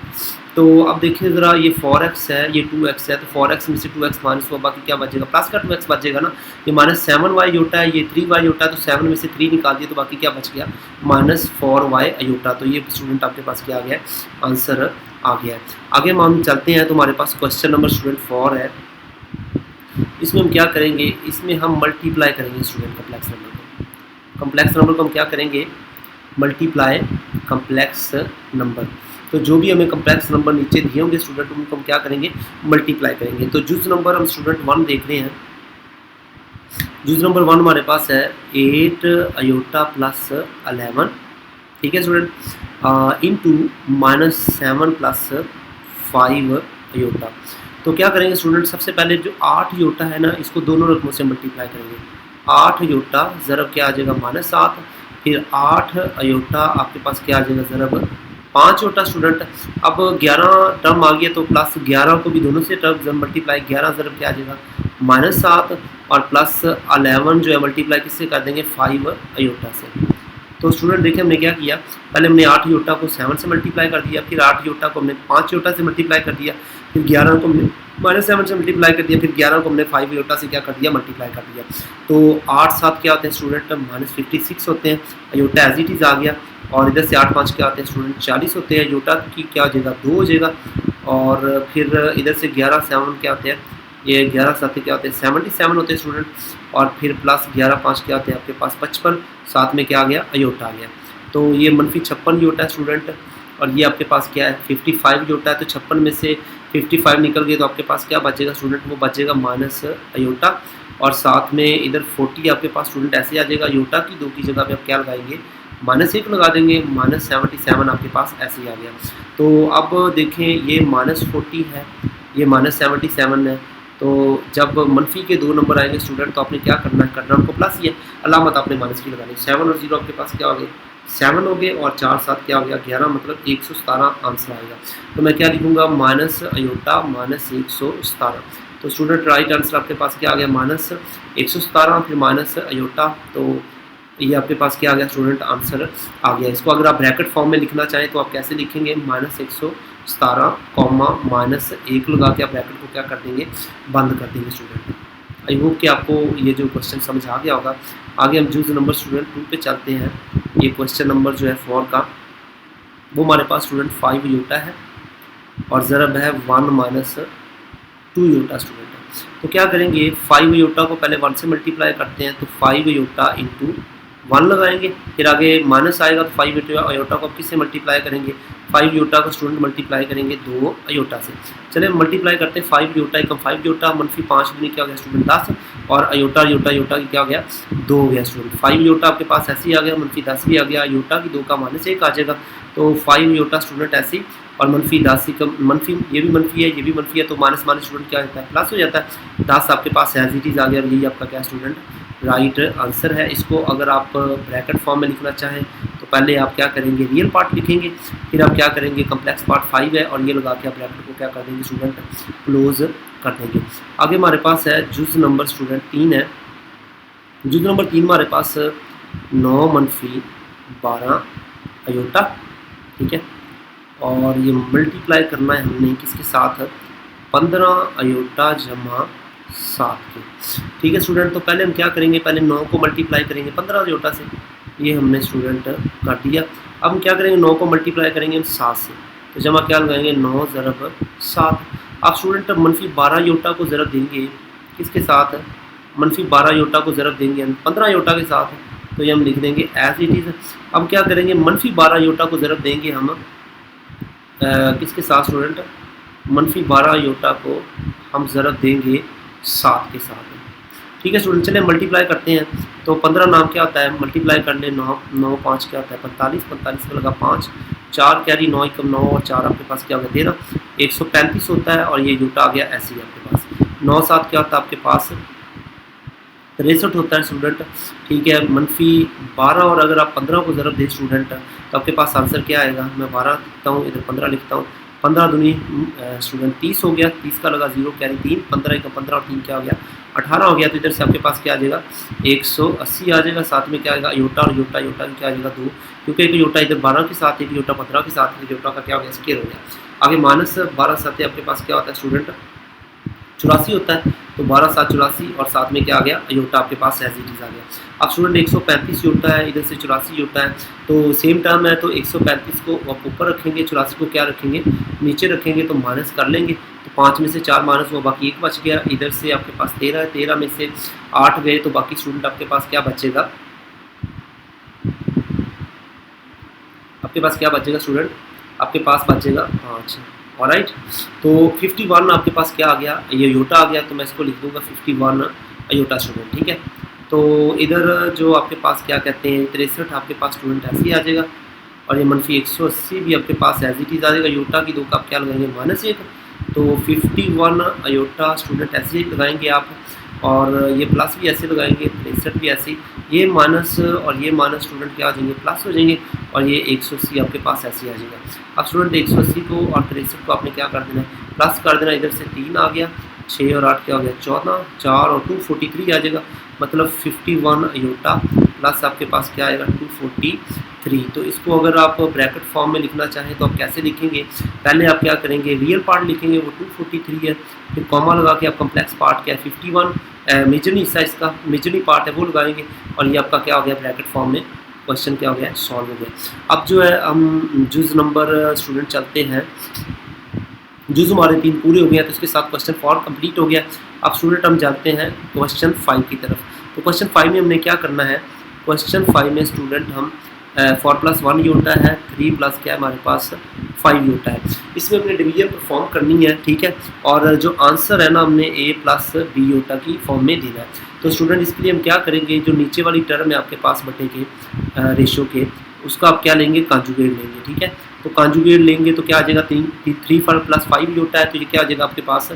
तो अब देखिए ज़रा, ये 4x है, ये 2x है, तो 4x में से 2x माइनस हुआ, बाकी क्या बचेगा, प्लस का 2x बचेगा ना। ये -7y योटा है, ये 3y योटा है, तो 7 में से 3 निकाल दिया तो बाकी क्या बच गया -4y अयोटा। तो ये स्टूडेंट आपके पास क्या आ गया है, आंसर आ गया है। आगे हम चलते हैं तो हमारे पास क्वेश्चन नंबर स्टूडेंट 4 है। इसमें हम क्या करेंगे, इसमें हम मल्टीप्लाई करेंगे स्टूडेंट कम्प्लेक्स नंबर को। कम्प्लेक्स नंबर को हम क्या करेंगे, मल्टीप्लाई कम्प्लेक्स नंबर। तो जो भी हमें कम्प्लेक्स नंबर नीचे दिए होंगे स्टूडेंट, उनको हम क्या करेंगे, मल्टीप्लाई करेंगे। तो जुज नंबर हम स्टूडेंट 1 देख रहे हैं। जुज नंबर 1 हमारे पास है 8 अयोटा प्लस 11, ठीक है स्टूडेंट, इनटू -7 प्लस 5 अयोटा। तो क्या करेंगे स्टूडेंट, सबसे पहले जो 8 अयोटा है ना, इसको दोनों रकमों से मल्टीप्लाई करेंगे। 8 अयोटा ज़रब क्या आ जाएगा, -7, फिर 8 अयोटा आपके पास क्या आ जाएगा, ज़रब 5 अयोटा स्टूडेंट। अब 11 टर्म आ गया तो प्लस 11 को भी दोनों से टर्म मल्टीप्लाई, 11 ज़रब क्या आ जाएगा, -7, और प्लस 11 जो है मल्टीप्लाई किससे कर देंगे, 5 अयोटा से। तो स्टूडेंट देखिए हमने क्या किया, पहले हमने 8 अयोटा को 7 से मल्टीप्लाई कर दिया, फिर 8 अयोटा को हमने 5 अयोटा से मल्टीप्लाई कर दिया, फिर 11 को हमने -7 से मल्टीप्लाई कर दिया, फिर 11 को हमने 5 अयोटा से क्या कर दिया, मल्टीप्लाई कर दिया। तो 8 7 क्या होते हैं स्टूडेंट, -56 होते हैं। अयोटा एज इट इज़ आ गया, और इधर से 8 5 क्या होते हैं स्टूडेंट, 40 होते हैं। अयोटा की क्या हो जाएगा, 2 हो जाएगा। और फिर इधर से 11 7 क्या होते हैं, ये 11 7 क्या होते हैं, 77 होते हैं स्टूडेंट। और फिर प्लस 11 5 क्या होते हैं आपके पास, 55, साथ में क्या आ गया, अयोटा आ गया। तो ये -56 अयोटा है स्टूडेंट। और ये आपके पास क्या है, 55 अयोटा है। तो 56 में से 55 निकल गए तो आपके पास क्या बचेगा स्टूडेंट, वो बचेगा माइनस अयोटा। और साथ में इधर 40 आपके पास स्टूडेंट ऐसे आ जाएगा, अयोटा की 2 की जगह पे आप क्या लगाएंगे, -1 लगा देंगे, -77 आपके पास ऐसे ही आ गया। तो अब देखें ये -40 है, ये -77 है। तो जब मनफी के 2 नंबर आएंगे स्टूडेंट तो आपने क्या करना है, करना आपको प्लस ही है, अलामत आपने माइनस की लगानी। 7 और 0 आपके पास क्या हो गए, 7 हो गए, और 4 7 क्या हो गया, 11, मतलब 117 आंसर आएगा। तो मैं क्या लिखूंगा, माइनस अयोटा -117। तो स्टूडेंट राइट आंसर आपके पास क्या आ गया, -117, फिर माइनस अयोटा। तो ये आपके पास क्या आ गया स्टूडेंट, आंसर आ गया। इसको अगर आप ब्रैकेट फॉर्म में लिखना चाहें तो आप कैसे लिखेंगे, -117 कॉमा -1 लगा के आप ब्रैकेट को क्या कर देंगे, बंद कर देंगे स्टूडेंट। आई होप कि आपको ये जो क्वेश्चन समझ आ गया होगा। आगे हम जूज नंबर स्टूडेंट 2 पे चलते हैं। ये क्वेश्चन नंबर जो है 4 का, वो हमारे पास स्टूडेंट 5 अयोटा है, और ज़रब है 1 - 2 अयोटा स्टूडेंट। तो क्या करेंगे, 5 अयोटा को पहले 1 से मल्टीप्लाई करते हैं, तो 5 अयोटा इंटू 1 लगाएंगे, फिर आगे माइनस आएगा तो 5 अयोटा को आप किससे मल्टीप्लाई करेंगे, 5 अयोटा का स्टूडेंट मल्टीप्लाई करेंगे 2 अयोटा से। चले मल्टीप्लाई करते हैं, 5 अयोटा एकम 5 अयोटा, -5 दूनी क्या हो गया स्टूडेंट 10, और अयोटा अयोटा अयोटा की क्या हो गया, 2 हो गया स्टूडेंट। 5 अयोटा आपके पास ऐसे ही आ गया, -10 भी आ गया, अयोटा की 2 का -1 आ जाएगा। तो 5 अयोटा स्टूडेंट ऐसे ही, और -10 का मनफी, ये भी मनफी है, ये भी मनफी है, तो माइनस माइनस स्टूडेंट क्या होता है, प्लस हो जाता है। 10 आपके पास एज इट इज़ आ गया, और यही आपका क्या स्टूडेंट राइट आंसर है। इसको अगर आप ब्रैकेट फॉर्म में लिखना चाहें तो पहले आप क्या करेंगे, रियल पार्ट लिखेंगे, फिर आप क्या करेंगे, कम्प्लेक्स पार्ट 5 है, और ये लगा के आप ब्रैकेट को क्या कर देंगे स्टूडेंट, क्लोज कर देंगे। आगे हमारे पास है जुज नंबर स्टूडेंट 3 है। जुज नंबर 3 हमारे पास 9 - 12 अयोटा, ठीक है, और ये मल्टीप्लाई करना है हमने किसके साथ, 15 अयोटा जमा 7 के, ठीक है स्टूडेंट। तो पहले हम क्या करेंगे, पहले 9 को मल्टीप्लाई करेंगे 15 अयोटा से, ये हमने स्टूडेंट कर दिया। अब हम क्या करेंगे, 9 को मल्टीप्लाई करेंगे हम 7 से, तो जमा क्या लगाएंगे, 9 ज़रब 7। आप स्टूडेंट -12 अयोटा को ज़रब देंगे किसके साथ, -12 अयोटा को ज़रब देंगे हम 15 अयोटा के साथ, तो ये हम लिख देंगे एज इट इज़। अब क्या करेंगे, -12 अयोटा को ज़रब देंगे हम किसके साथ स्टूडेंट, -12 अयोटा को हम ज़रब देंगे 7 के साथ, ठीक है स्टूडेंट। चलिए मल्टीप्लाई करते हैं, तो 15 नाम क्या होता है, मल्टीप्लाई कर ले 9 9 5 क्या होता है 45, 45 में लगा 5, 4 कैरी 9 एकम 9, और 4 आपके पास क्या हो गया 13, 135 होता है, और ये अयोटा आ गया ऐसे ही आपके पास। 9 7 क्या होता है आपके पास 63 होता है स्टूडेंट, ठीक है। -12, और अगर आप 15 को ज़रब दें स्टूडेंट तो आपके पास आंसर क्या आएगा, मैं 12 लिखता हूँ, इधर 15 लिखता हूँ, 15 दूनी स्टूडेंट 30 हो गया, 30 का लगा 0 कैरी 3, 15 का 15 और 3 क्या हो गया 18 हो गया। तो इधर से आपके पास क्या आ जाएगा 180 आ जाएगा, साथ में क्या आएगा अयोटा, और अयोटा अयोटा की क्या आ जाएगा 2, क्योंकि एक अयोटा इधर 12 के साथ, एक अयोटा 15 के साथ, एक अयोटा का क्या हो गया स्क्वायर हो गया। आगे -12 7 आपके पास क्या होता है स्टूडेंट 84 होता है, तो 12 7 84, और साथ में क्या आ गया अयोटा आपके पास एज इट इज़ आ गया। अब स्टूडेंट 135 अयोटा है, इधर से 84 अयोटा है, तो सेम टर्म है, तो 135 को आप ऊपर रखेंगे, 84 को क्या रखेंगे नीचे रखेंगे, तो माइनस कर लेंगे, तो 5 में से 4 माइनस हुआ, बाकी 1 बच गया। इधर से आपके पास 13 है, 13 में से 8 गए तो बाकी स्टूडेंट आपके पास क्या बचेगा, आपके पास क्या बचेगा स्टूडेंट, आपके पास बचेगा 5। ऑलराइट, तो 51 आपके पास क्या आ गया, ये योटा आ गया, तो मैं इसको लिख दूंगा 51 योटा स्टूडेंट। ठीक है, तो इधर जो आपके पास क्या कहते हैं 63 आपके पास स्टूडेंट ऐसे ही आ जाएगा, और ये -180 भी आपके पास एज इट इज़ आ जाएगा। योटा की 2 का आप क्या लगाएंगे -1, तो 51 अयोटा स्टूडेंट ऐसे ही लगाएंगे आप, और ये प्लस भी ऐसे लगाएंगे, 63 भी ऐसे ही, ये माइनस और ये माइनस स्टूडेंट क्या आ जाएंगे, प्लस हो जाएंगे, और ये 180 आपके पास ऐसे ही आ जाएगा। अब स्टूडेंट 180 को और 63 को आपने क्या कर देना है, प्लस कर देना। इधर से 3 आ गया, 6 और 8 क्या हो गया 14, 4 और 2 43 आ जाएगा, मतलब 51 अयोटा प्लस आपके पास क्या आएगा 243। तो इसको अगर आप ब्रैकेट फॉर्म में लिखना चाहें तो आप कैसे लिखेंगे, पहले आप क्या करेंगे, रियल पार्ट लिखेंगे वो 243 है, फिर कॉमा लगा के आप कम्प्लेक्स पार्ट क्या है 51 मेजरनी हिस्सा इसका मेजरनी पार्ट है वो लगाएंगे, और ये आपका क्या हो गया ब्रैकेट फॉर्म में क्वेश्चन क्या हो गया सॉल्व हो गया। अब जो है हम जुज नंबर स्टूडेंट चलते हैं, जुज हमारे 3 पूरे हो गए हैं, तो इसके साथ क्वेश्चन 4 कंप्लीट हो गया। अब स्टूडेंट हम जाते हैं क्वेश्चन 5 की तरफ। तो क्वेश्चन 5 में हमने क्या करना है, क्वेश्चन 5 में स्टूडेंट हम 4 + 1 योटा है, 3 प्लस क्या है हमारे पास 5 योटा है, इसमें हमने डिवीजन परफॉर्म करनी है। ठीक है, और जो आंसर है ना हमने a + b योटा की फॉर्म में देना है। तो स्टूडेंट इसके लिए हम क्या करेंगे, जो नीचे वाली टर्म है आपके पास बटे के रेशो के, उसका आप क्या लेंगे कॉन्जुगेट लेंगे। ठीक है, तो कॉन्जुगेट लेंगे तो क्या आ जाएगा 3 + 5 योटा है, तो ये क्या आ जाएगा आपके पास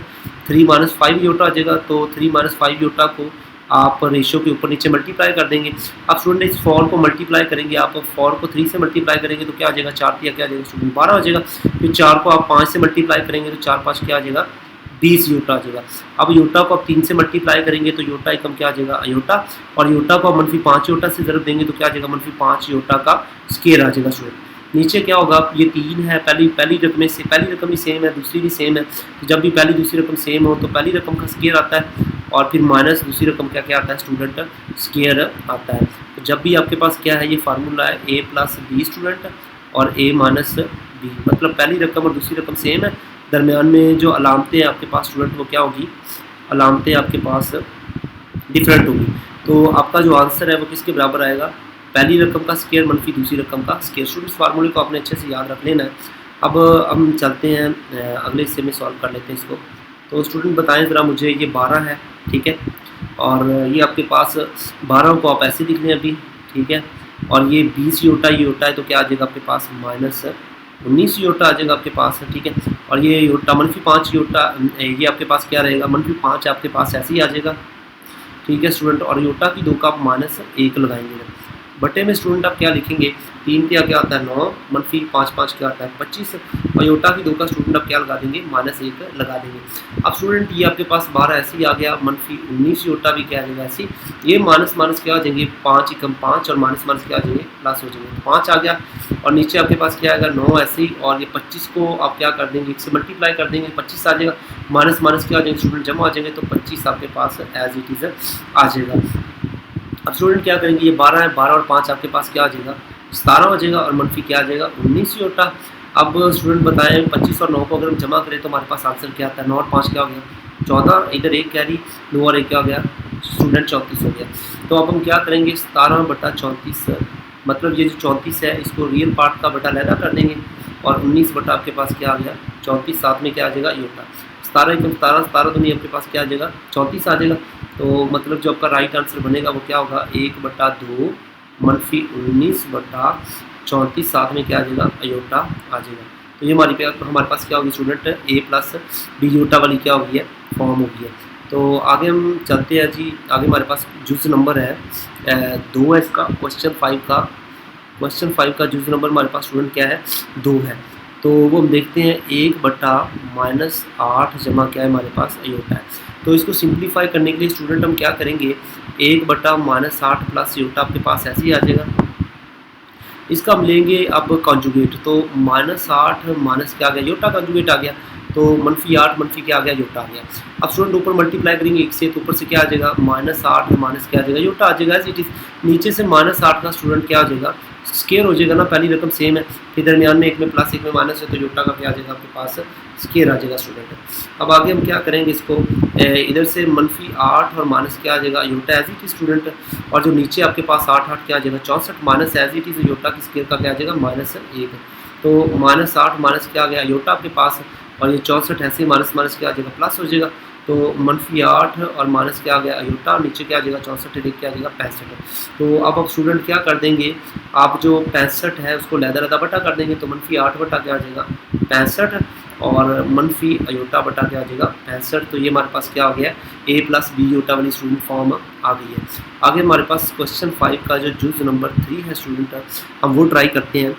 3 - 5 योटा आ जाएगा। तो 3 - 5 योटा को आप रेशो के ऊपर नीचे मल्टीप्लाई कर देंगे। अब स्टूडेंट इस 4 को मल्टीप्लाई करेंगे, आप 4 को 3 से मल्टीप्लाई करेंगे तो क्या आ जाएगा 4 3 क्या आ जाएगा स्टूडेंट 12 आ जाएगा। फिर 4 को आप 5 से मल्टीप्लाई करेंगे तो 4 5 क्या आ जाएगा 20 योटा आ जाएगा। अब योटा को आप 3 से मल्टीप्लाई करेंगे तो योटा एकम क्या आ जाएगा अयोटा, और योटा को आप -5 योटा से ज़रूर देंगे तो क्या आ जाएगा -5 योटा का स्केयर आ जाएगा स्टूडेंट। नीचे क्या होगा, ये 3 है, पहली रकम से पहली रकम भी सेम है, दूसरी भी सेम है, तो जब भी पहली दूसरी रकम सेम हो तो पहली रकम का स्केयर आता है, और फिर माइनस दूसरी रकम क्या क्या आता है स्टूडेंट स्केयर आता है। तो जब भी आपके पास क्या है ये फार्मूला है a + b स्टूडेंट और a - b, मतलब पहली रकम और दूसरी रकम सेम है, दरमियान में जो अलामतें आपके पास स्टूडेंट वो क्या होगी, अलामतें आपके पास डिफरेंट होगी। तो आपका जो आंसर है वो किसके बराबर आएगा, पहली रकम का स्केयर - दूसरी रकम का स्केयर। स्टूडेंट इस फार्मूले को आपने अच्छे से याद रख लेना है। अब हम चलते हैं अगले हिस्से में सॉल्व कर लेते हैं इसको। तो स्टूडेंट बताएं ज़रा मुझे, ये 12 है, ठीक है, और ये आपके पास 12 को आप ऐसे लिख लें अभी, ठीक है, और ये 20 योटा ये योटा है तो क्या आ जाएगा आपके पास -19 योटा आ जाएगा आपके पास, ठीक है, और ये योटा -5 योटा ये आपके पास क्या रहेगा -5 आपके पास ऐसे ही आ जाएगा। ठीक है स्टूडेंट, और योटा की 2 का आप -1 लगाएंगे। बटे में स्टूडेंट आप क्या लिखेंगे, 3 क्या क्या आता है 9, -5 5 क्या आता है 25, और योटा की 2 का स्टूडेंट आप क्या लगा देंगे -1 लगा देंगे। अब स्टूडेंट ये आपके पास 12 ऐसे ही आ गया, -19 योटा भी क्या आ जाएगा ऐसे, ये माइनस माइनस क्या आ जाएंगे 5 एकम 5 और माइनस माइनस क्या आ जाएंगे प्लस हो जाएंगे, 5 आ गया, और नीचे आपके पास क्या आएगा 9 ऐसे ही, और ये 25 को आप क्या कर देंगे 1 से मल्टीप्लाई कर देंगे, 25 आ जाएगा, माइनस माइनस क्या आ जाएंगे स्टूडेंट जमा आ जाएंगे, तो 25 आपके पास एज इट इज़ आ जाएगा। अब स्टूडेंट क्या करेंगे, ये 12 है, 12 और 5 आपके पास क्या आ जाएगा 17 हो जाएगा, और मनफी क्या आ जाएगा 19 योटा। अब स्टूडेंट बताएं 25 और 9 को अगर हम जमा करें तो हमारे पास आंसर क्या आता है, 9 और 5 क्या हो गया 14, इधर 1 कैरी 9 और 1 क्या हो गया स्टूडेंट 34 हो गया। तो अब हम क्या करेंगे 17/34, मतलब ये जो 34 है इसको रियल पार्ट का बटा लहदा कर देंगे, और 19 बटा आपके पास क्या आ गया 34, साथ में क्या आ जाएगा योटा, 17 तो नहीं आपके पास क्या आ जाएगा 34 आ जाएगा। तो मतलब जो आपका राइट आंसर बनेगा वो क्या होगा 1/2 मनफी 19/34, साथ में क्या आ जाएगा अयोटा आ जाएगा। तो ये हमारे पास क्या होगी स्टूडेंट a + b योटा वाली क्या होगी है फॉर्म होगी है। तो आगे हम चलते हैं जी, आगे हमारे पास जुज नंबर है 2 है इसका, क्वेश्चन 5 का जुज नंबर हमारे पास स्टूडेंट क्या है 2 है। तो वो हम देखते हैं 1/-8 जमा क्या है हमारे पास अयोटा है। तो इसको सिंप्लीफाई करने के लिए स्टूडेंट हम क्या करेंगे 1/-8 प्लस योटा आपके पास ऐसे ही आ जाएगा, इसका हम लेंगे अब कॉन्जुगेट, तो -8 माइनस क्या आ गया योटा कॉन्जुगेट आ गया, तो -8 मनफी क्या आ गया योटा आ गया। अब स्टूडेंट ऊपर मल्टीप्लाई करेंगे 1 से, तो ऊपर से क्या आ जाएगा -8 माइनस क्या आ जाएगा योटा आ जाएगा एज इट इज़, नीचे से -8 का स्टूडेंट क्या आ जाएगा स्केयर हो जाएगा ना, पहली रकम सेम है, फिर दरमियान में एक में प्लस एक में माइनस है, तो योटा का क्या आ जाएगा आपके पास स्केयर आ जाएगा स्टूडेंट। अब आगे हम क्या करेंगे इसको, इधर से -8 और माइनस क्या आ जाएगा iota as it is student, और जो नीचे आपके पास 8 क्या आ जाएगा 64 minus as it is iota की स्केयर का क्या आ जाएगा -1, तो -8 माइनस क्या आ गया योटा आपके पास, और ये 64 ऐसे माइनस माइनस क्या आ जाएगा प्लस हो जाएगा, तो -8 और माइनस क्या आ गया अयोटा, नीचे क्या आ जाएगा 64 क्या आ जाएगा 65। तो अब आप स्टूडेंट क्या कर देंगे, आप जो 65 है उसको लहदा बटा कर देंगे, तो -8 बटा क्या आ जाएगा 65 और मनफी अयोटा बटा क्या आ जाएगा 65। तो ये हमारे पास क्या हो गया A + B योटा वाली स्टूडेंट फॉर्म आ गई है। आगे हमारे पास क्वेश्चन 5 का जो जुज नंबर 3 है स्टूडेंट, हम वो ट्राई करते हैं।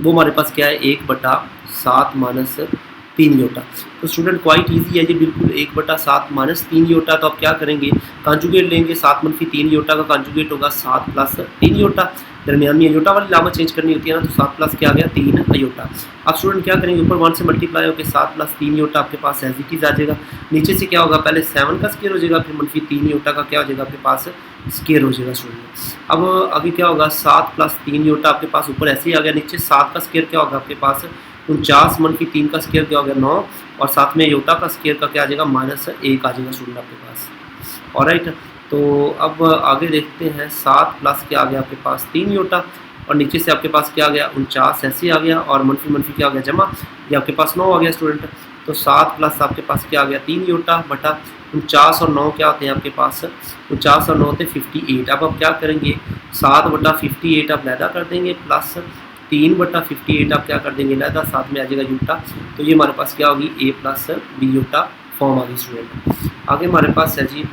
वो हमारे पास क्या है 1/7 - 3 योटा। तो स्टूडेंट क्वाइट इजी है ये, बिल्कुल 1/7 - 3 योटा। तो आप क्या करेंगे कॉन्जुगेट लेंगे, 7 - 3 योटा का कॉन्जुगेट होगा 7 + 3 योटा, दरमियान में अयोटा वाली लामा चेंज करनी होती है ना, तो 7 प्लस क्या आ गया 3 अयोटा। अब स्टूडेंट क्या करेंगे ऊपर 1 से मल्टीप्लाई होकर 7 + 3 योटा आपके पास एज इट इज आ जाएगा, नीचे से क्या होगा पहले 7 का स्केयर हो जाएगा, फिर -3 योटा का क्या हो जाएगा आपके पास स्केयर हो जाएगा स्टूडेंट। अब आगे क्या होगा 7 + 3 योटा आपके पास ऊपर ऐसे ही आ गया, नीचे 7 का स्केयर क्या होगा आपके पास 49 - 3 का स्केयर क्या हो गया 9, और साथ में योटा का स्केयर का क्या आ जाएगा -1 आ जाएगा स्टूडेंट आपके पास। ऑलराइट, तो अब आगे देखते हैं 7 प्लस क्या आ गया आपके पास 3 योटा, और नीचे से आपके पास क्या आ गया 49 ऐसे आ गया, और मनफी क्या आ गया जमा, ये आपके पास 9 आ गया स्टूडेंट। तो 7 प्लस आपके पास क्या आ गया 3 योटा बटा 49 और 9 क्या होते हैं आपके पास 49 और 9 होते 58। अब आप क्या करेंगे 7/58 आप लैदा कर देंगे, प्लस 3/58 आप क्या कर देंगे लैदा, साथ में आ जाएगा योटा। तो ये हमारे पास क्या होगी A + B योटा फॉर्म आ गई स्टूडेंट। आगे हमारे पास है जी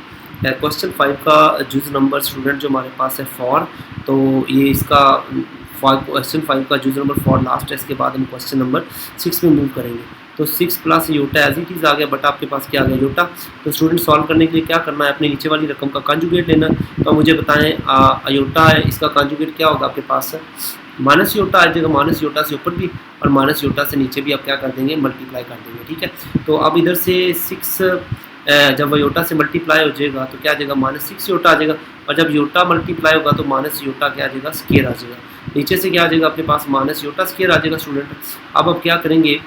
क्वेश्चन 5 का जुज नंबर स्टूडेंट जो हमारे पास है 4। तो ये इसका क्वेश्चन 5 का जुज नंबर 4 लास्ट है, इसके बाद हम क्वेश्चन नंबर 6 में मूव करेंगे। तो 6 + योटा एज इट इज़ आ गया, बट आपके पास क्या आ गया योटा। तो स्टूडेंट सॉल्व करने के लिए क्या करना है, अपने नीचे वाली रकम का कॉन्जुगेट लेना। तो मुझे बताएं अयोटा है, इसका कॉन्जुगेट क्या होगा आपके पास माइनस योटा आ जाएगा, माइनस योटा से ऊपर भी और माइनस योटा से नीचे भी आप क्या कर देंगे मल्टीप्लाई कर देंगे, ठीक है। तो अब इधर से 6 जब योटा से मल्टीप्लाई हो जाएगा तो क्या आ जाएगा -6 योटा आ जाएगा, और जब योटा मल्टीप्लाई होगा तो माइनस योटा क्या आ जाएगा स्केयर आ जाएगा, नीचे से क्या आ जाएगा आपके पास माइनस योटा स्केयर आ जाएगा स्टूडेंट। अब आप क्या करेंगे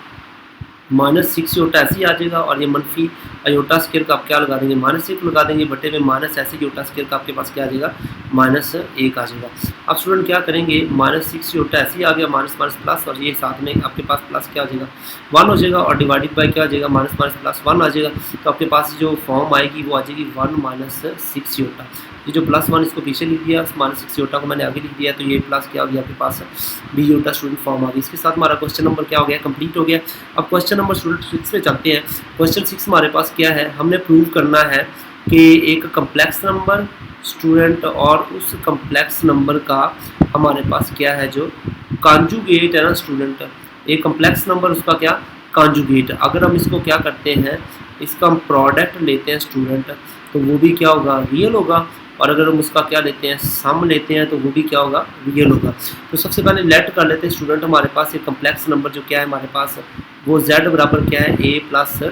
-6 योटा ऐसे ही आ जाएगा, और ये मनफी अयोटा स्केयर का आप क्या लगा देंगे -1 लगा देंगे, बटे में माइनस ऐसे योटा स्केयर का आपके पास क्या आ जाएगा -1 आ जाएगा। अब स्टूडेंट क्या करेंगे -6 योटा ऐसे ही आ गया, माइनस प्लस, और ये साथ में आपके पास प्लस क्या आ जाएगा 1 हो जाएगा, और डिवाइडेड बाई क्या आ जाएगा माइनस प्लस 1 आ जाएगा। तो आपके पास जो फॉर्म आएगी वो आ जाएगी 1 - 6 योटा। ये जो +1 इसको पीछे लिख दिया, -6 योटा को मैंने आगे लिख दिया, तो ये प्लस क्या हो गया आपके पास B योटा स्टूडेंट फॉर्म आ गई। इसके साथ हमारा क्वेश्चन नंबर क्या हो गया कंप्लीट हो गया। अब क्वेश्चन नंबर स्टूडेंट 6 में चलते हैं। क्वेश्चन 6 हमारे पास क्या है, हमने प्रूव करना है कि एक कम्प्लेक्स नंबर स्टूडेंट और उस कम्प्लेक्स नंबर का हमारे पास क्या है जो कॉन्जुगेट है ना स्टूडेंट, एक कम्प्लेक्स नंबर उसका क्या कॉन्जुगेट। अगर हम इसको क्या करते हैं इसका हम प्रोडक्ट लेते हैं स्टूडेंट, तो वो भी क्या होगा रियल होगा, और अगर हम उसका क्या लेते हैं सम लेते हैं तो वो भी क्या होगा रियल होगा। तो सबसे पहले लेट कर लेते हैं स्टूडेंट, हमारे पास एक कम्प्लेक्स नंबर जो क्या है हमारे पास वो z बराबर क्या है A +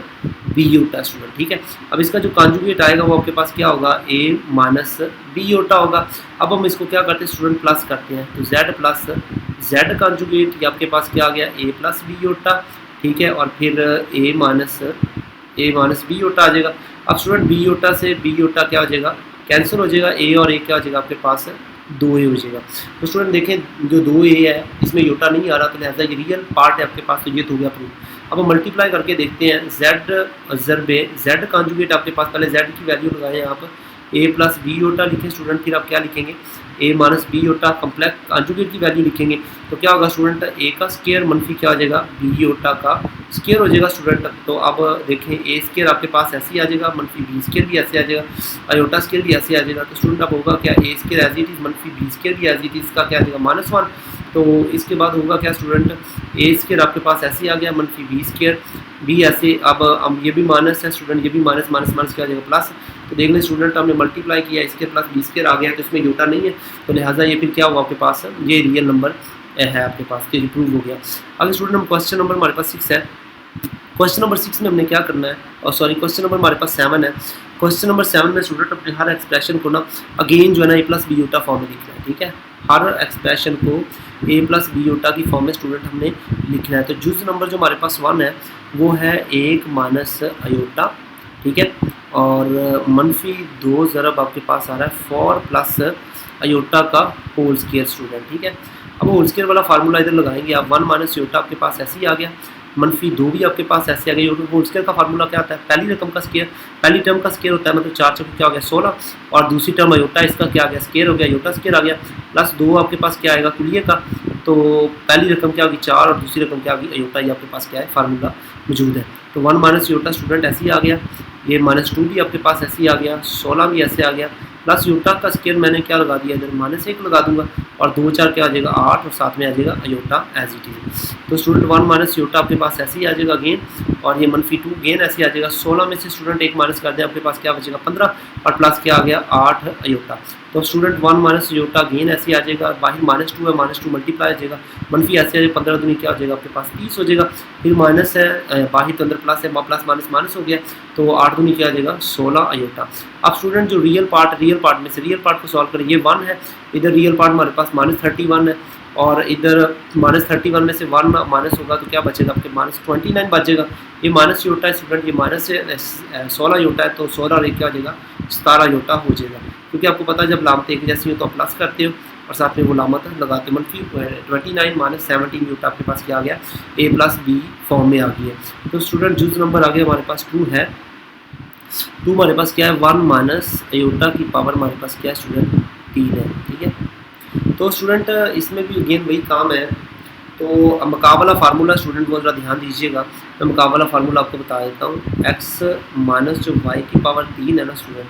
B योटा स्टूडेंट, ठीक है। अब इसका जो कॉन्जुगेट आएगा वो आपके पास क्या होगा A - B योटा होगा। अब हम इसको क्या करते हैं स्टूडेंट प्लस करते हैं, तो z + z कॉन्जुगेट ये आपके पास क्या आ गया A + B योटा, ठीक है, और फिर A - B योटा आ जाएगा। अब स्टूडेंट B योटा से B योटा क्या हो जाएगा कैंसिल हो जाएगा, A और A क्या हो जाएगा आपके पास 2A हो जाएगा। तो स्टूडेंट देखें जो 2A है इसमें योटा नहीं आ रहा, तो लिहाजा ये रियल पार्ट है आपके पास, तो ये तो हो गया प्रूफ। अब हम मल्टीप्लाई करके देखते हैं z कॉन्जुगेट आपके पास, पहले z की वैल्यू लगाएं आप A + B योटा लिखें स्टूडेंट, फिर आप क्या लिखेंगे A - B iota complex conjugate की वैल्यू लिखेंगे, तो क्या होगा स्टूडेंट A का स्केयर मनफी क्या हो जाएगा B योटा का स्केयर हो जाएगा स्टूडेंट। तो अब देखें A स्केयर आपके पास ऐसे ही आ जाएगा, मनफी B स्केयर भी ऐसे आ जाएगा, अयोटा स्केयर भी ऐसे आ जाएगा। तो स्टूडेंट अब होगा क्या A square as it is मनफी B स्केयर भी एज इट इज़ का क्या आ जाएगा -1। तो इसके बाद होगा क्या स्टूडेंट A स्केयर आपके पास ऐसे ही आ गया, मनफी B स्केयर भी ऐसे। अब ये भी माइनस है स्टूडेंट, ये भी माइनस क्या आ जाएगा प्लस। तो देख लें स्टूडेंट हमने मल्टीप्लाई किया इसके प्लस B स्केयर आ गया, तो इसमें योटा नहीं है, तो लिहाजा ये फिर क्या हुआ आपके पास ये रियल नंबर है आपके पास, तो ये प्रूव हो गया। अगर स्टूडेंट हम क्वेश्चन नंबर हमारे पास 6 है, क्वेश्चन नंबर 6 में हमने क्या करना है, और सॉरी क्वेश्चन नंबर हमारे पास 7 है। क्वेश्चन नंबर 7 में स्टूडेंट अपने हर एक्सप्रेशन को ना अगेन जो है ना A + B योटा फॉर्म में लिखना है, ठीक है। हर एक्सप्रेशन को ए प्लस बी योटा की फॉर्म में स्टूडेंट हमने लिखना है। तो जुज़ नंबर जो हमारे पास 1 है वो है 1 माइनस अयोटा, ठीक है, और -2 ज़रब आपके पास आ रहा है 4 प्लस अयोटा का होल स्क्वायर स्टूडेंट, ठीक है। अब होल स्क्वायर वाला फार्मूला इधर लगाएंगे आप, 1 माइनस अयोटा आपके पास ऐसे ही आ गया, -2 भी आपके पास ऐसे आ गया। होल स्क्वायर का फार्मूला क्या आता है, पहली रकम का स्क्वायर, पहली टर्म का स्क्वायर होता है, मतलब 4 चौके क्या हो गया 16, और दूसरी टर्म अयोटा इसका क्या आ गया स्क्वायर हो गया, अयोटा स्क्वायर आ गया, प्लस 2 आपके पास क्या आएगा कुलिये का, तो पहली रकम क्या होगी 4 और दूसरी रकम क्या होगी अयोटा, ये आपके पास क्या है फार्मूला मौजूद है। तो 1 माइनस अयोटा स्टूडेंट ऐसे ही आ गया, ये -2 भी आपके पास ऐसे ही आ गया, 16 भी ऐसे आ गया, प्लस योटा का स्क्वायर मैंने क्या लगा दिया इधर -1 लगा दूंगा, और 2 4 क्या आ जाएगा 8, और साथ में आ जाएगा अयोटा एज इट इज। तो स्टूडेंट 1 माइनस योटा आपके पास ऐसे ही आ जाएगा गेन, और ये -2 गेन ऐसे आ जाएगा। 16 में से स्टूडेंट 1 माइनस कर दें, आपके पास क्या बचेगा 15, और प्लस क्या आ गया 8 अयोटा। तो स्टूडेंट 1 माइनस अयोटा गेन ऐसे आ जाएगा, बाहर -2 है, -2 मल्टीप्लाई आ जाएगा, मनफी ऐसे आ जाएगा, 15 दूनी क्या हो जाएगा आपके पास 30 हो जाएगा, फिर माइनस है बाहर के अंदर प्लस है, प्लस माइनस माइनस हो गया, तो 8 दूनी क्या आ जाएगा 16 अयोटा। अब स्टूडेंट जो रियल पार्ट में से रियल पार्ट को सॉल्व करें, ये 1 है, इधर रियल पार्ट हमारे पास -31 है, और इधर -31 में से 1 माइनस होगा तो क्या बचेगा आपके -29 बचेगा। ये माइनस योटा है स्टूडेंट, ये माइनस से 16 योटा है, तो 16 और 1 क्या हो जाएगा 17 योटा हो जाएगा, क्योंकि आपको पता है जब लामत एक जैसी हो तो आप प्लस करते हो और साथ में वो लामत लगाते हो। -29 -17 योटा आपके पास क्या आ गया ए प्लस बी फॉर्म में आ गई है। तो स्टूडेंट जुज़ नंबर आ गया हमारे पास 2 है, 2 हमारे पास क्या है 1 माइनस अयोटा की पावर हमारे पास क्या है स्टूडेंट 3 है, ठीक है। तो स्टूडेंट इसमें भी अगेन वही काम है, तो मुकाबला फार्मूला स्टूडेंट बहुत ज़रा ध्यान दीजिएगा, मैं मुकाबला फार्मूला आपको बता देता हूँ। x माइनस जो y की पावर 3 है ना स्टूडेंट,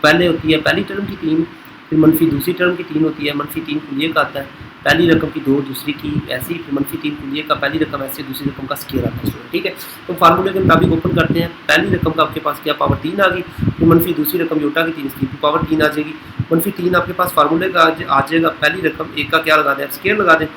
पहले होती है पहली टर्म की 3, फिर मनफी दूसरी टर्म की 3 होती है, -3 कुलिये का आता है, पहली रकम की 2 दूसरी की ऐसी, फिर -3 कुलिये का पहली रकम ऐसे दूसरी रकम का स्क्वायर आता है स्टूडेंट, ठीक है। तो फार्मूले के मुताबिक ओपन करते हैं, पहली रकम का आपके पास क्या पावर 3 आ गई, फिर मनफी दूसरी रकम योटा की 3 इसकी पावर 3 आ जाएगी, -3 आपके पास फार्मूले का आ जाएगा, पहली रकम एक का क्या लगा दें आप स्क्वायर लगा दें,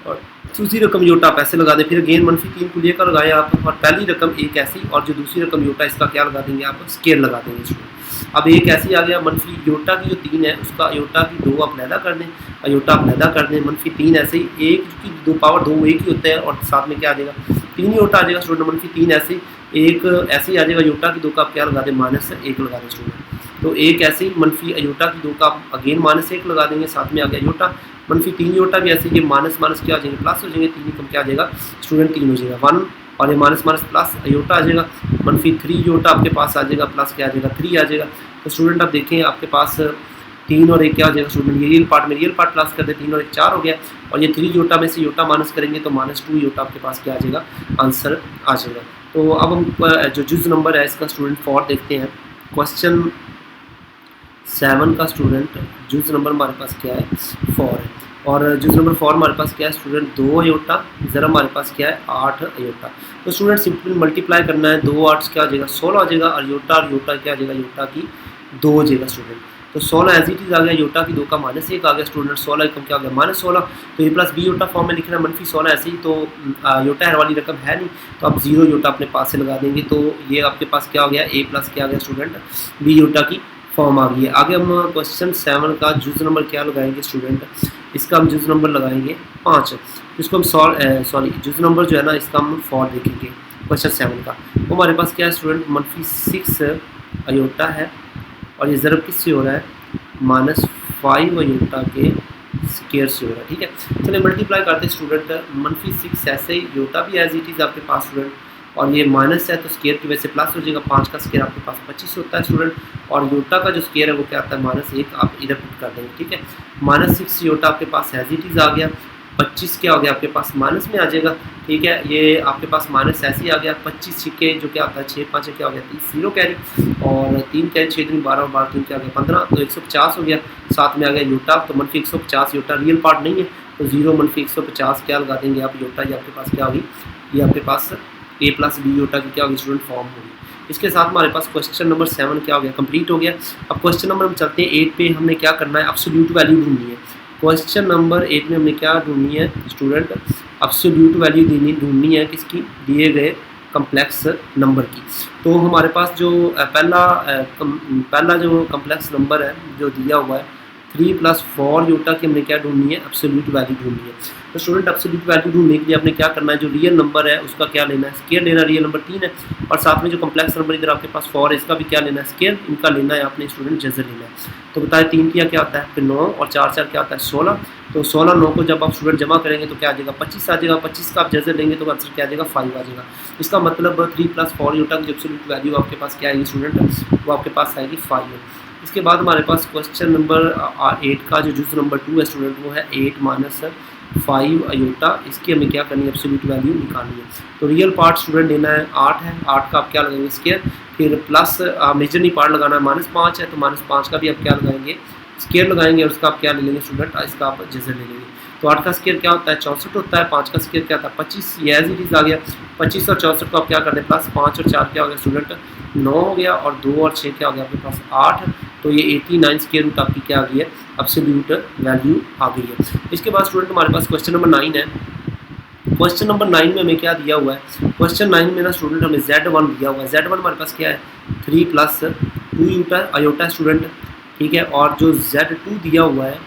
और दूसरी रकम योटा आप ऐसे लगा दें, फिर गेन -3 कुलिये का लगाएं आप, और पहली रकम एक ऐसी, और जो दूसरी रकम योटा इसका क्या लगा देंगे आप स्क्वायर लगा देंगे स्टूडेंट। अब एक ऐसी आ गया, मनफी योटा की जो 3 है उसका अयोटा की 2 आप लैदा कर दें, अयोटा आप लैदा कर दें, -3 ऐसे ही, एक की 2 पावर 2 एक ही होते हैं, और साथ में क्या आ जाएगा 3 योटा आ जाएगा स्टूडेंट, -3 ऐसे एक ऐसे ही आ जाएगा, योटा की 2 का आप क्या लगा दें -1 लगा दें स्टूडेंट। तो एक ऐसे ही मनफी अयोटा की 2 का आप अगेन -1 लगा देंगे, साथ में आ गया योटा, -3 योटा भी ऐसे, ये माइनस माइनस क्या आ जाएंगे प्लस हो जाएंगे, 3 कम क्या आ जाएगा स्टूडेंट 3 हो जाएगा 1, और ये माइनस माइनस प्लस अयोटा आ जाएगा, -3 योटा आपके पास आ जाएगा, प्लस क्या आ जाएगा 3 आ जाएगा। तो स्टूडेंट आप देखें आपके पास 3 और 1 क्या आ जाएगा स्टूडेंट, ये रियल पार्ट प्लस कर दे, 3 और 1 4 हो गया, और ये 3 योटा में से योटा माइनस करेंगे तो -2 योटा आपके पास क्या आ जाएगा आंसर आ जाएगा। तो अब हम जो जुज़ नंबर है इसका स्टूडेंट 4 देखते हैं। क्वेश्चन 7 का स्टूडेंट जुज़ नंबर हमारे पास क्या है 4 है, और जुज़ नंबर 4 हमारे पास क्या है स्टूडेंट 2 अयोटा, ज़रा हमारे पास क्या है 8 अयोटा। तो स्टूडेंट सिंपल मल्टीप्लाई करना है, 2 8 क्या आ जाएगा 16 आ जाएगा, और योटा क्या आ जाएगा योटा की 2 हो जाएगा स्टूडेंट। तो 16 एज इट इज आ गया, योटा की 2 का -1 आ गया स्टूडेंट, 16 कम क्या आ गया -16, तो ये प्लस बी योटा फॉर्म में लिखना है, -16 ऐसे ही, तो योटा वाली रकम है नहीं, तो आप 0 योटा अपने पास से लगा देंगे, तो ये आपके पास क्या हो गया ए प्लस क्या आ गया स्टूडेंट बी योटा की फॉर्म आ गई है। आगे हम क्वेश्चन 7 का जुज़ नंबर क्या लगाएंगे स्टूडेंट, इसका हम जुज़ नंबर लगाएंगे 5, इसको हम जुज़ नंबर जो है ना इसका हम 4 देखेंगे। क्वेश्चन 7 का वो हमारे पास क्या है स्टूडेंट -6 अयोटा है, और ये ज़रब किससे हो रहा है -5 अयोटा के स्क्वायर से हो रहा है, ठीक है। चलिए मल्टीप्लाई करते हैं स्टूडेंट, -6 ऐसे ही योटा भी एज इट इज़ आपके पास स्टूडेंट, और ये माइनस है तो स्क्वायर की वजह से प्लस हो जाएगा, 5 का स्क्वायर आपके पास 25 होता है स्टूडेंट, और योटा का जो स्क्वायर है वो क्या आता है -1 आप इधर पुट कर देंगे, ठीक है। -6 योटा आपके पास एज इट इज़ आ गया, 25 क्या हो गया आपके पास माइनस में आ जाएगा, ठीक है। ये आपके पास माइनस ऐसे ही आ गया, 25 छिक्के जो क्या आता है 6 5 क्या हो गया 30 0 कैरी, और 3 कैरी 6 3 12 और 12 3 क्या हो गया 15, तो 150 हो गया, साथ में आ गया योटा, तो -150 योटा रियल पार्ट नहीं है, तो 0 -150 क्या लगा देंगे आप योटा, ये आपके पास क्या होगी, ये आपके पास ए प्लस बी योटा की क्या होगी स्टूडेंट फॉर्म होगी। इसके साथ हमारे पास क्वेश्चन नंबर 7 क्या हो गया कंप्लीट हो गया। अब क्वेश्चन नंबर हम चलते हैं 8 पे, हमने क्या करना है एब्सोल्यूट वैल्यू ढूंढनी है। क्वेश्चन नंबर 8 में हमने क्या ढूंढनी है स्टूडेंट एब्सोल्यूट वैल्यू ढूंढनी है किसकी, दिए गए कम्प्लेक्स नंबर की। तो हमारे पास जो पहला जो कम्प्लेक्स नंबर है जो दिया हुआ है 3 + 4 योटा की हमने क्या ढूंढनी है, एब्सोल्यूट वैल्यू ढूंढनी है। तो स्टूडेंट एब्सोल्यूट वैल्यू ढूंढने के लिए आपने क्या करना है, जो रियल नंबर है उसका क्या लेना है, स्केयर लेना, रियल नंबर 3 है, और साथ में जो कम्प्लेक्स नंबर इधर आपके पास 4 है इसका भी क्या लेना है, स्केयर, इनका लेना है आपने स्टूडेंट जजर लेना है। तो बताए 3 किया क्या आता है, फिर 9 और 4 4 क्या आता है 16। तो 16 9 को जब आप स्टूडेंट जमा करेंगे तो क्या आ जाएगा 25 आ जाएगा, 25 का आप जजर लेंगे तो आंसर क्या आ जाएगा 5 आ जाएगा। इसका मतलब 3 + 4 योटा की एब्सोल्यूट वैल्यू आपके पास क्या आएगी स्टूडेंट, वो आपके पास आएगी 5 है। इसके बाद हमारे पास क्वेश्चन नंबर 8 का जो जुज़ नंबर 2 है स्टूडेंट, वो है 8 - 5 अयोटा। इसकी हमें क्या करनी है, एब्सोल्यूट वैल्यू निकालनी है। तो रियल पार्ट स्टूडेंट लेना है 8 है, 8 का आप क्या लगाएंगे स्केयर, फिर प्लस मेजर नहीं पार्ट लगाना है -5 है, तो -5 का भी आप क्या लगाएंगे स्केयर लगाएंगे, और उसका आप क्या ले लेंगे स्टूडेंट, इसका आप जजर ले लेंगे। तो 8 का स्केयर क्या होता है 64 होता है, 5 का स्केयर क्या था 25, ये एज इट इज़ आ गया। 25 और 64 को आप क्या कर दें प्लस 5 और 4 क्या हो गया स्टूडेंट 9 हो गया, और 2 और 6 क्या हो गया आपके पास 8। तो ये 89 स्केयर रूट आपकी क्या आ गई है, एब्सोल्यूट वैल्यू आ गई है। इसके बाद स्टूडेंट हमारे पास क्वेश्चन नंबर 9 है। क्वेश्चन नंबर 9 में हमें क्या दिया हुआ है, क्वेश्चन 9 में ना स्टूडेंट हमें Z1 दिया हुआ है। Z1 हमारे पास क्या है 3 + 2 यूटा अयोटा स्टूडेंट, ठीक है। और जो Z2 दिया हुआ है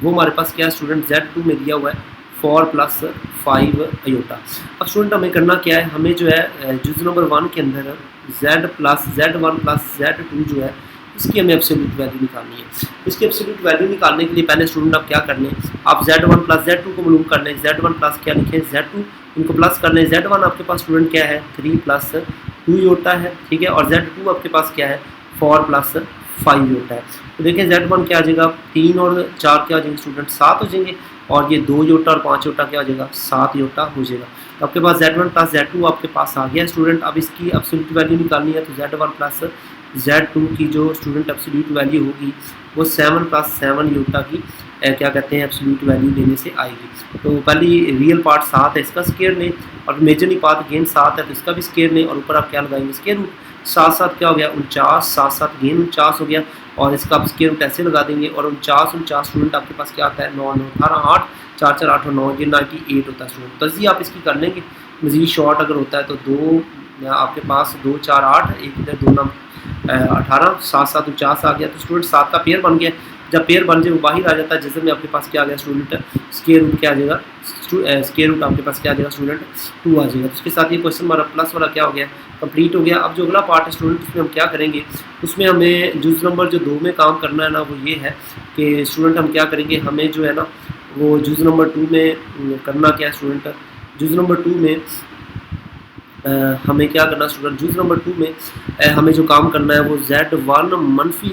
वो हमारे पास क्या है स्टूडेंट, Z2 में दिया हुआ है 4 + 5 अयोटा। अब स्टूडेंट हमें करना क्या है, हमें जो है जुज़ नंबर 1 के अंदर Z1 + Z2 जो है इसकी हमें एब्सोल्यूट वैल्यू निकालनी है। इसकी एब्सोल्यूट वैल्यू निकालने के लिए पहले स्टूडेंट आप क्या कर लें, आप Z1 + Z2 को मालूम कर लें, Z1 प्लस क्या लिखें Z2, इनको प्लस कर लें। Z1 आपके पास स्टूडेंट क्या है 3 + 2 योटा है, ठीक है, और Z2 आपके पास क्या है 4 + 5 योटा है। तो देखिए Z1 क्या आ जाएगा 3 और 4 क्या हो जाएंगे स्टूडेंट 7 हो जाएंगे, और ये 2 योटा और 5 योटा क्या हो जाएगा 7 योटा हो जाएगा। तो आपके पास Z1 + Z2 आपके पास आ गया स्टूडेंट। अब इसकी एब्सोल्यूट वैल्यू निकालनी है, तो Z1 + Z2 की जो स्टूडेंट एब्सोल्यूट वैल्यू होगी वो 7 + 7 योटा की क्या कहते हैं एब्सोल्यूट वैल्यू लेने से आएगी। तो पहली रियल पार्ट 7 है, इसका स्केयर लें, और मेजरली पार्ट अगेन 7 है तो इसका भी स्केयर लें, और ऊपर आप क्या लगाएंगे स्केयर रूट। 7 7 क्या हो गया 49, 7 7 अगेन 49 हो गया, और इसका आप स्केयर रूट ऐसे लगा देंगे, और 49 स्टूडेंट आपके पास क्या आता है 9 9 18 8 4 4 8 और 9 ये 98 होता है स्टूडेंट। तजी आप इसकी कर लेंगे, मजीद शॉर्ट अगर होता है तो 2 आपके पास 2 4 8 एक इधर 2 9 18 7 7 49 आ गया। तो स्टूडेंट 7 का पेयर बन गया, जब पेयर बन जाए वो बाहर आ जाता है, जैसे में आपके पास क्या आ गया स्टूडेंट स्केयर रूट क्या आ जाएगा, स्केयर रूट आपके पास क्या आ जाएगा स्टूडेंट 2 आ जाएगा। तो उसके साथ ये क्वेश्चन हमारा प्लस वाला क्या हो गया कंप्लीट हो गया। अब जो अगला पार्ट है स्टूडेंट उसमें हम क्या करेंगे, उसमें हमें जुज़ नंबर जो 2 में काम करना है ना वो ये है कि स्टूडेंट हम क्या करेंगे, हमें जो है ना वो जुज़ नंबर 2 में करना क्या है स्टूडेंट, जुज़ नंबर 2 में हमें क्या करना स्टूडेंट, जुज़ नंबर 2 में हमें जो काम करना है वो Z1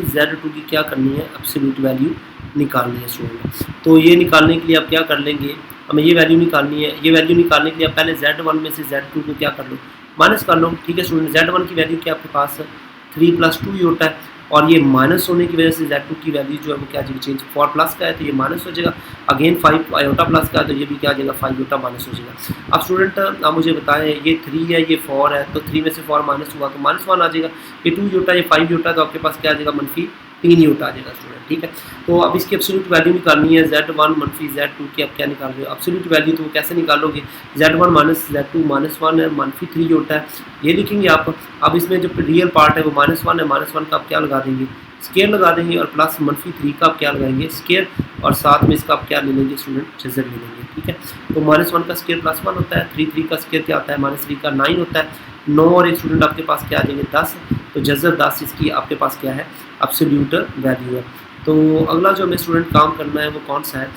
- Z2 की क्या करनी है एब्सोल्यूट वैल्यू निकालनी है स्टूडेंट। तो ये निकालने के लिए आप क्या कर लेंगे, हमें ये वैल्यू निकालनी है। ये वैल्यू निकालने के लिए आप पहले Z1 में से Z2 को क्या कर लो माइनस कर लो, ठीक है स्टूडेंट। Z1 की वैल्यू क्या आपके पास 3 + 2 होता है, और ये माइनस होने की वजह से Z2 की वैल्यू जो है वो क्या जाएगी चेंज 4 प्लस का है तो ये माइनस हो जाएगा, अगेन 5 आयोटा प्लस का है तो ये भी क्या आ जाएगा 5 योटा माइनस हो जाएगा। अब स्टूडेंट आप मुझे बताएं ये 3 है ये 4 है, तो 3 में से 4 माइनस हुआ तो -1 आ जाएगा, ये 2 योटा ये 5 योटा तो आपके पास क्या आ जाएगा -3 योटा आ जाएगा स्टूडेंट, ठीक है। तो अब इसकी एब्सोल्यूट वैल्यू निकालनी है Z1 - Z2 की, आप क्या निकाल रहे हो एब्सोल्यूट वैल्यू, तो वो कैसे निकालोगे Z1 - Z2 -1 है -3 योटा है ये लिखेंगे आप। अब इसमें जो रियल पार्ट है वो -1 है, -1 का आप क्या लगा देंगे स्केयर लगा देंगे, और प्लस -3 का आप क्या लगाएंगे स्केयर, और साथ में इसका आप क्या ले लेंगे स्टूडेंट जजर ले लेंगे, ठीक है। तो -1 का स्केयर +1 होता है, 3 का स्केयर क्या होता है -3 का 9 होता है, 9 और एक स्टूडेंट आपके पास क्या आ जाएंगे 10, तो जजर 10 इसकी आपके पास क्या है एब्सोल्यूट वैल्यू है। तो अगला जो हमें स्टूडेंट काम करना है वो कौन सा है,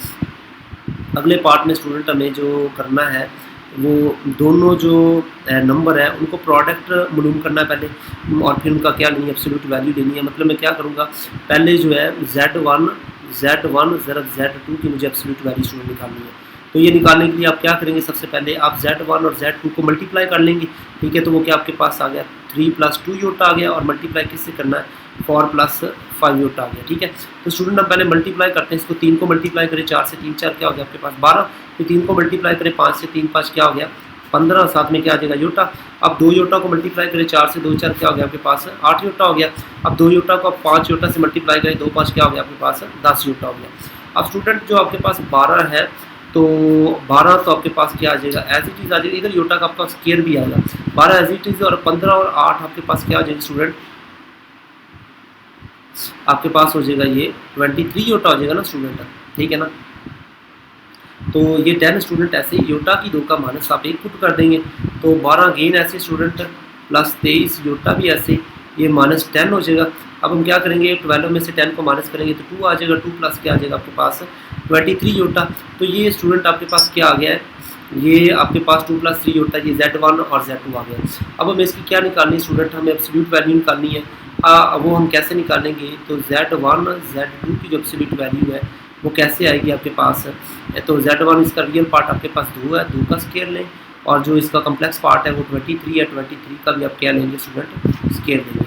अगले पार्ट में स्टूडेंट हमें जो करना है वो दोनों जो नंबर है उनको प्रोडक्ट मालूम करना है पहले, और फिर उनका क्या लेनी है एब्सोल्यूट वैल्यू लेनी है। मतलब मैं क्या करूँगा पहले जो है Z1 ज़रा Z2 की मुझे एब्सोल्यूट वैल्यू स्टूडेंट निकालनी है। तो ये निकालने के लिए आप क्या करेंगे, सबसे पहले आप Z1 और Z2 को मल्टीप्लाई कर लेंगे, ठीक है। तो वो क्या आपके पास आ गया 3 + 2 योटा आ गया, और मल्टीप्लाई किससे करना है 4 + 5 योटा आ गया, ठीक है। तो स्टूडेंट हम पहले मल्टीप्लाई करते हैं, इसको 3 को मल्टीप्लाई करें 4 से 3 4 क्या हो गया आपके पास 12, तो 3 को मल्टीप्लाई करें 5 से 3 5 क्या हो गया 15, साथ में क्या आ जाएगा योटा। अब 2 योटा को मल्टीप्लाई करें 4 से 2 4 क्या हो गया आपके पास 8 योटा हो गया। अब 2 योटा को आप 5 योटा से मल्टीप्लाई करें 2 5 क्या हो गया आपके पास 10 योटा हो गया। अब स्टूडेंट जो आपके पास 12 है तो 12 तो आपके पास क्या आ जाएगा एज इट इज़ आ जाएगा, इधर योटा का आपका स्केयर भी आएगा 12 एज इट इज़, और 15 और 8 आपके पास क्या आ जाएगा स्टूडेंट आपके पास हो जाएगा ये 23 योटा हो जाएगा ना स्टूडेंट, ठीक है ना। तो ये 10 स्टूडेंट ऐसे ही योटा की 2 का माइनस आप 1 पुट कर देंगे, तो 12 गेन ऐसे स्टूडेंट प्लस 23 योटा भी ऐसे, ये -10 हो जाएगा। अब हम क्या करेंगे, 12 में से 10 को माइनस करेंगे तो 2 आ जाएगा, 2 प्लस क्या आ जाएगा आपके पास 23 योटा। तो ये स्टूडेंट आपके पास क्या आ गया है, ये आपके पास 2 + 3 योटा, ये Z1 और Z2 आ गया। अब हमें इसकी क्या निकालनी है स्टूडेंट, हमें एब्सोल्यूट वैल्यू निकालनी है। वो हम कैसे निकालेंगे, तो Z1 Z2 की जो एब्सोल्यूट वैल्यू है वो कैसे आएगी आपके पास, तो Z1 इसका रियल पार्ट आपके पास 2 है, 2 का स्केयर लें, और जो इसका कम्प्लेक्स पार्ट है वो 23 है, 23 का भी आप क्या लेंगे स्टूडेंट, स्केयर लेंगे।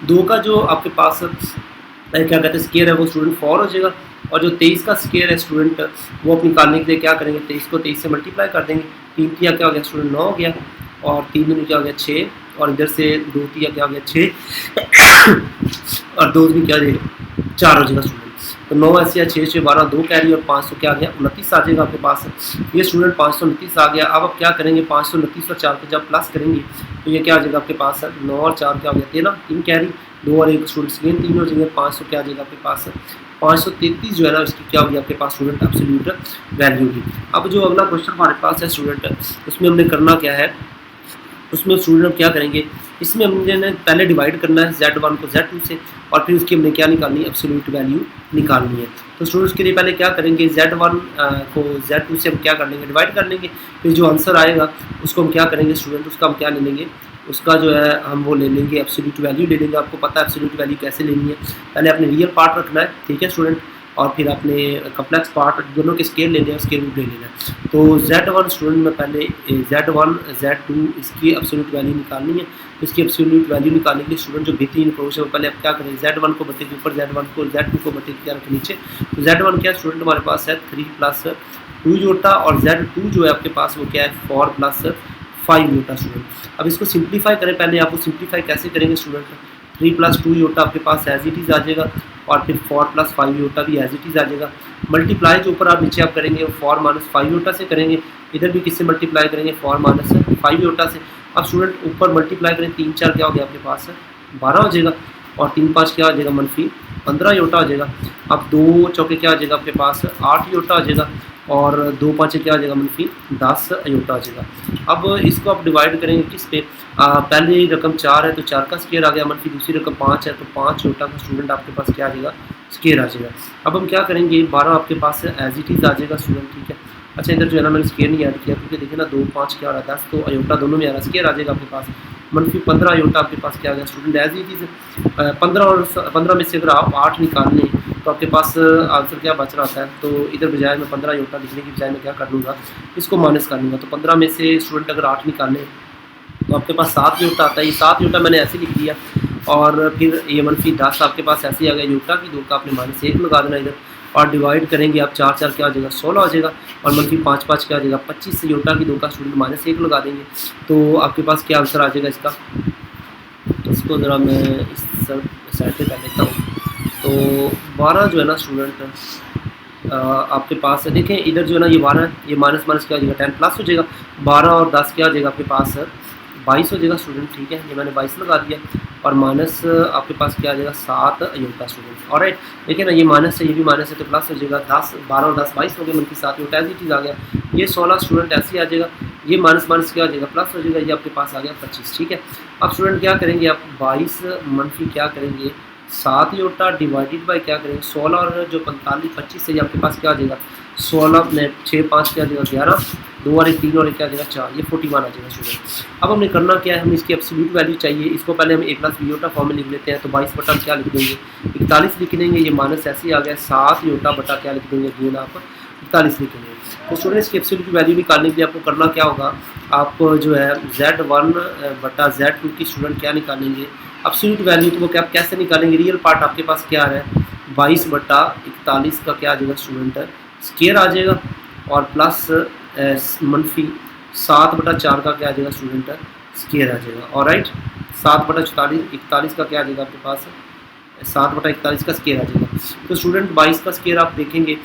2 का जो आपके पास क्या कहते हैं स्केयर है वो स्टूडेंट 4 हो जाएगा, और जो 23 का स्केयर है स्टूडेंट वो आप निकालने के लिए क्या करेंगे, 23 को 23 से मल्टीप्लाई कर देंगे, 3 तिया क्या हो गया स्टूडेंट 9 हो गया, और 3 दूनी क्या हो गया 6, और इधर से 2 तिया क्या हो गया 6 और 2 दूनी क्या हो जाएगा 4 हो जाएगा स्टूडेंट। तो 9 ऐसे या 6 6 12 2 कैरी और 500 क्या आ गया 29 आ जाएगा आपके पास, ये स्टूडेंट 529 आ गया। अब आप क्या करेंगे, 529 और 4 को जब प्लस करेंगे तो ये क्या आ जाएगा आपके पास 9 और 4 क्या हो गया 13, 3 कैरी 2 और 1 स्टूडेंट्स गेन 3 हो जाएंगे, 500 क्या आ जाएगा आपके पास 533 जो है ना इसकी क्या होगी आपके पास स्टूडेंट एब्सोल्यूट वैल्यू होगी। अब जो अगला क्वेश्चन हमारे पास है स्टूडेंट, उसमें हमने करना क्या है, उसमें स्टूडेंट हम क्या करेंगे, इसमें हमने पहले डिवाइड करना है Z1 को Z2 से, और फिर उसकी हमने क्या निकालनी है, एब्सोल्यूट वैल्यू निकालनी है। तो स्टूडेंट्स के लिए पहले क्या करेंगे, Z1 को Z2 से हम क्या कर लेंगे, डिवाइड कर लेंगे, फिर जो आंसर आएगा उसको हम क्या करेंगे स्टूडेंट, उसका हम क्या ले लेंगे, उसका जो है हम वो ले लेंगे एब्सोल्यूट वैल्यू ले लेंगे। आपको पता है एब्सोल्यूट वैल्यू कैसे लेनी है, पहले अपने रियल पार्ट रखना है, ठीक है स्टूडेंट, और फिर अपने कम्प्लेक्स पार्ट दोनों के स्केल लेने हैं, स्केल रूट ले लेना है। तो Z1 स्टूडेंट में पहले Z1 Z2 इसकी एब्सोल्यूट वैल्यू निकालनी है। इसकी एब्सोल्यूट वैल्यू निकालने के लिए स्टूडेंट जो बेहतरीन अप्रोच है वो पहले आप क्या करें, Z1 को बटे के ऊपर, Z1 को Z2 को बटे के नीचे। तो Z1 क्या स्टूडेंट हमारे पास है 3 + 2 योटा, और Z2 जो है आपके पास वो क्या है 4 + 5 योटा स्टूडेंट। अब इसको सिंप्लीफाई करें, पहले आपको सिंप्लीफाई कैसे करेंगे स्टूडेंट, 3 + 2 योटा आपके पास एज इट इज़ आ जाएगा, और फिर 4 + 5 योटा भी एज इट इज़ आ जाएगा। मल्टीप्लाई जो ऊपर आप नीचे आप करेंगे 4 - 5 योटा से करेंगे, इधर भी किससे मल्टीप्लाई करेंगे 4 - 5 योटा से। अब स्टूडेंट ऊपर मल्टीप्लाई करें 3 4 क्या हो गया आपके पास 12 हो जाएगा, और 3 5 क्या हो जाएगा -15 योटा हो जाएगा। अब 2 चौके क्या हो जाएगा आपके पास 8 योटा हो जाएगा, और 2 5 क्या हो जाएगा -10 योटा हो जाएगा। अब इसको आप डिवाइड करेंगे किस पे, पहले रकम 4 है तो 4 का स्केयर आ गया, दूसरी रकम 5 है तो 5 योटा का स्टूडेंट आपके पास क्या आ जाएगा स्केयर आ जाएगा। अब हम क्या करेंगे 12 आपके पास एज इट इज़ आ जाएगा स्टूडेंट, ठीक है। अच्छा इधर जो है ना मैंने स्केयर नहीं ऐड किया क्योंकि देखिए ना 2 5 क्या आ रहा है 10, तो अयोटा दोनों में आ रहा है, स्केयर आ जाएगा आपके पास -15 अयोटा आपके पास क्या आ गया स्टूडेंट एज इट इज़। 15 में से अगर आप 8 निकाल लें तो आपके पास आंसर क्या बच रहा है, तो इधर बजाय मैं 15 योटा लिखने की बजाय मैं क्या कर लूँगा, इसको माइनस कर लूँगा। तो 15 में से स्टूडेंट अगर 8 निकाल लें तो आपके पास 7 योटा आता है, ये 7 योटा मैंने ऐसे लिख दिया, और फिर ये -10 आपके पास ऐसे ही आ गया योटा की 2 का आपने -1 लगा देना इधर, और डिवाइड करेंगे आप 4 4 क्या हो जाएगा 16 हो जाएगा, और -5 5 क्या हो जाएगा 25 योटा की 2 का स्टूडेंट -1 लगा देंगे, तो आपके पास क्या आंसर आ जाएगा इसका। तो इसको ज़रा मैं इस साइड पे कर लेता हूँ। तो 12 जो है ना स्टूडेंट आपके पास है, देखें इधर जो है ना ये 12 है, ये माइनस क्या हो जाएगा 10 प्लस हो जाएगा, 12 और 10 क्या हो जाएगा आपके पास 22 हो जाएगा स्टूडेंट, ठीक है, ये मैंने 22 लगा दिया, और माइनस आपके पास क्या आ जाएगा 7 योटा स्टूडेंट। और राइट देखिए ना ये माइनस है, ये भी माइनस है, तो प्लस हो जाएगा 10 12 और 10 22 हो गया, -7 योटा एज इट इज़ आ गया। ये 16 स्टूडेंट ऐसे ही आ जाएगा, ये माइनस क्या आ जाएगा प्लस हो जाएगा, ये आपके पास आ गया 25, ठीक है। अब स्टूडेंट क्या करेंगे आप 22 - क्या करेंगे 7 योटा डिवाइडेड बाई क्या करेंगे 16, और जो 45 25 से आपके पास क्या आ जाएगा 16 में 6 5 क्या आ जाएगा 11, 2 और 1 3 और 1 क्या आ जाएगा 4, ये 41 आ जाएगा स्टूडेंट। अब हमने करना क्या है, हमें इसकी एब्सोल्यूट वैल्यू चाहिए, इसको पहले हम 1 + योटा फॉर्म में लिख लेते हैं। तो 22 बटा क्या लिख देंगे 41 लिख देंगे, ये माइनस ऐसे ही आ गया, 7 योटा बटा क्या लिख देंगे गेन आप 41 लिखेंगे। तो स्टूडेंट्स की एब्सोल्यूट वैल्यू निकालने के लिए आपको करना क्या होगा, आप जो है Z1 बटा Z2 की स्टूडेंट क्या निकालेंगे एब्सोल्यूट वैल्यू, तो वो क्या कैसे निकालेंगे, रियल पार्ट आपके पास क्या आ रहा है 22 बटा 41 का क्या आ जाएगा स्टूडेंट स्केयर आ जाएगा, और प्लस -7 बटा 4 का क्या आ जाएगा स्टूडेंट स्केयर आ जाएगा, और राइट 7 बटा 41 का क्या आ जाएगा आपके पास 7 बटा 41 का स्केयर आ जाएगा। तो स्टूडेंट 22 का स्केयर आप देखेंगे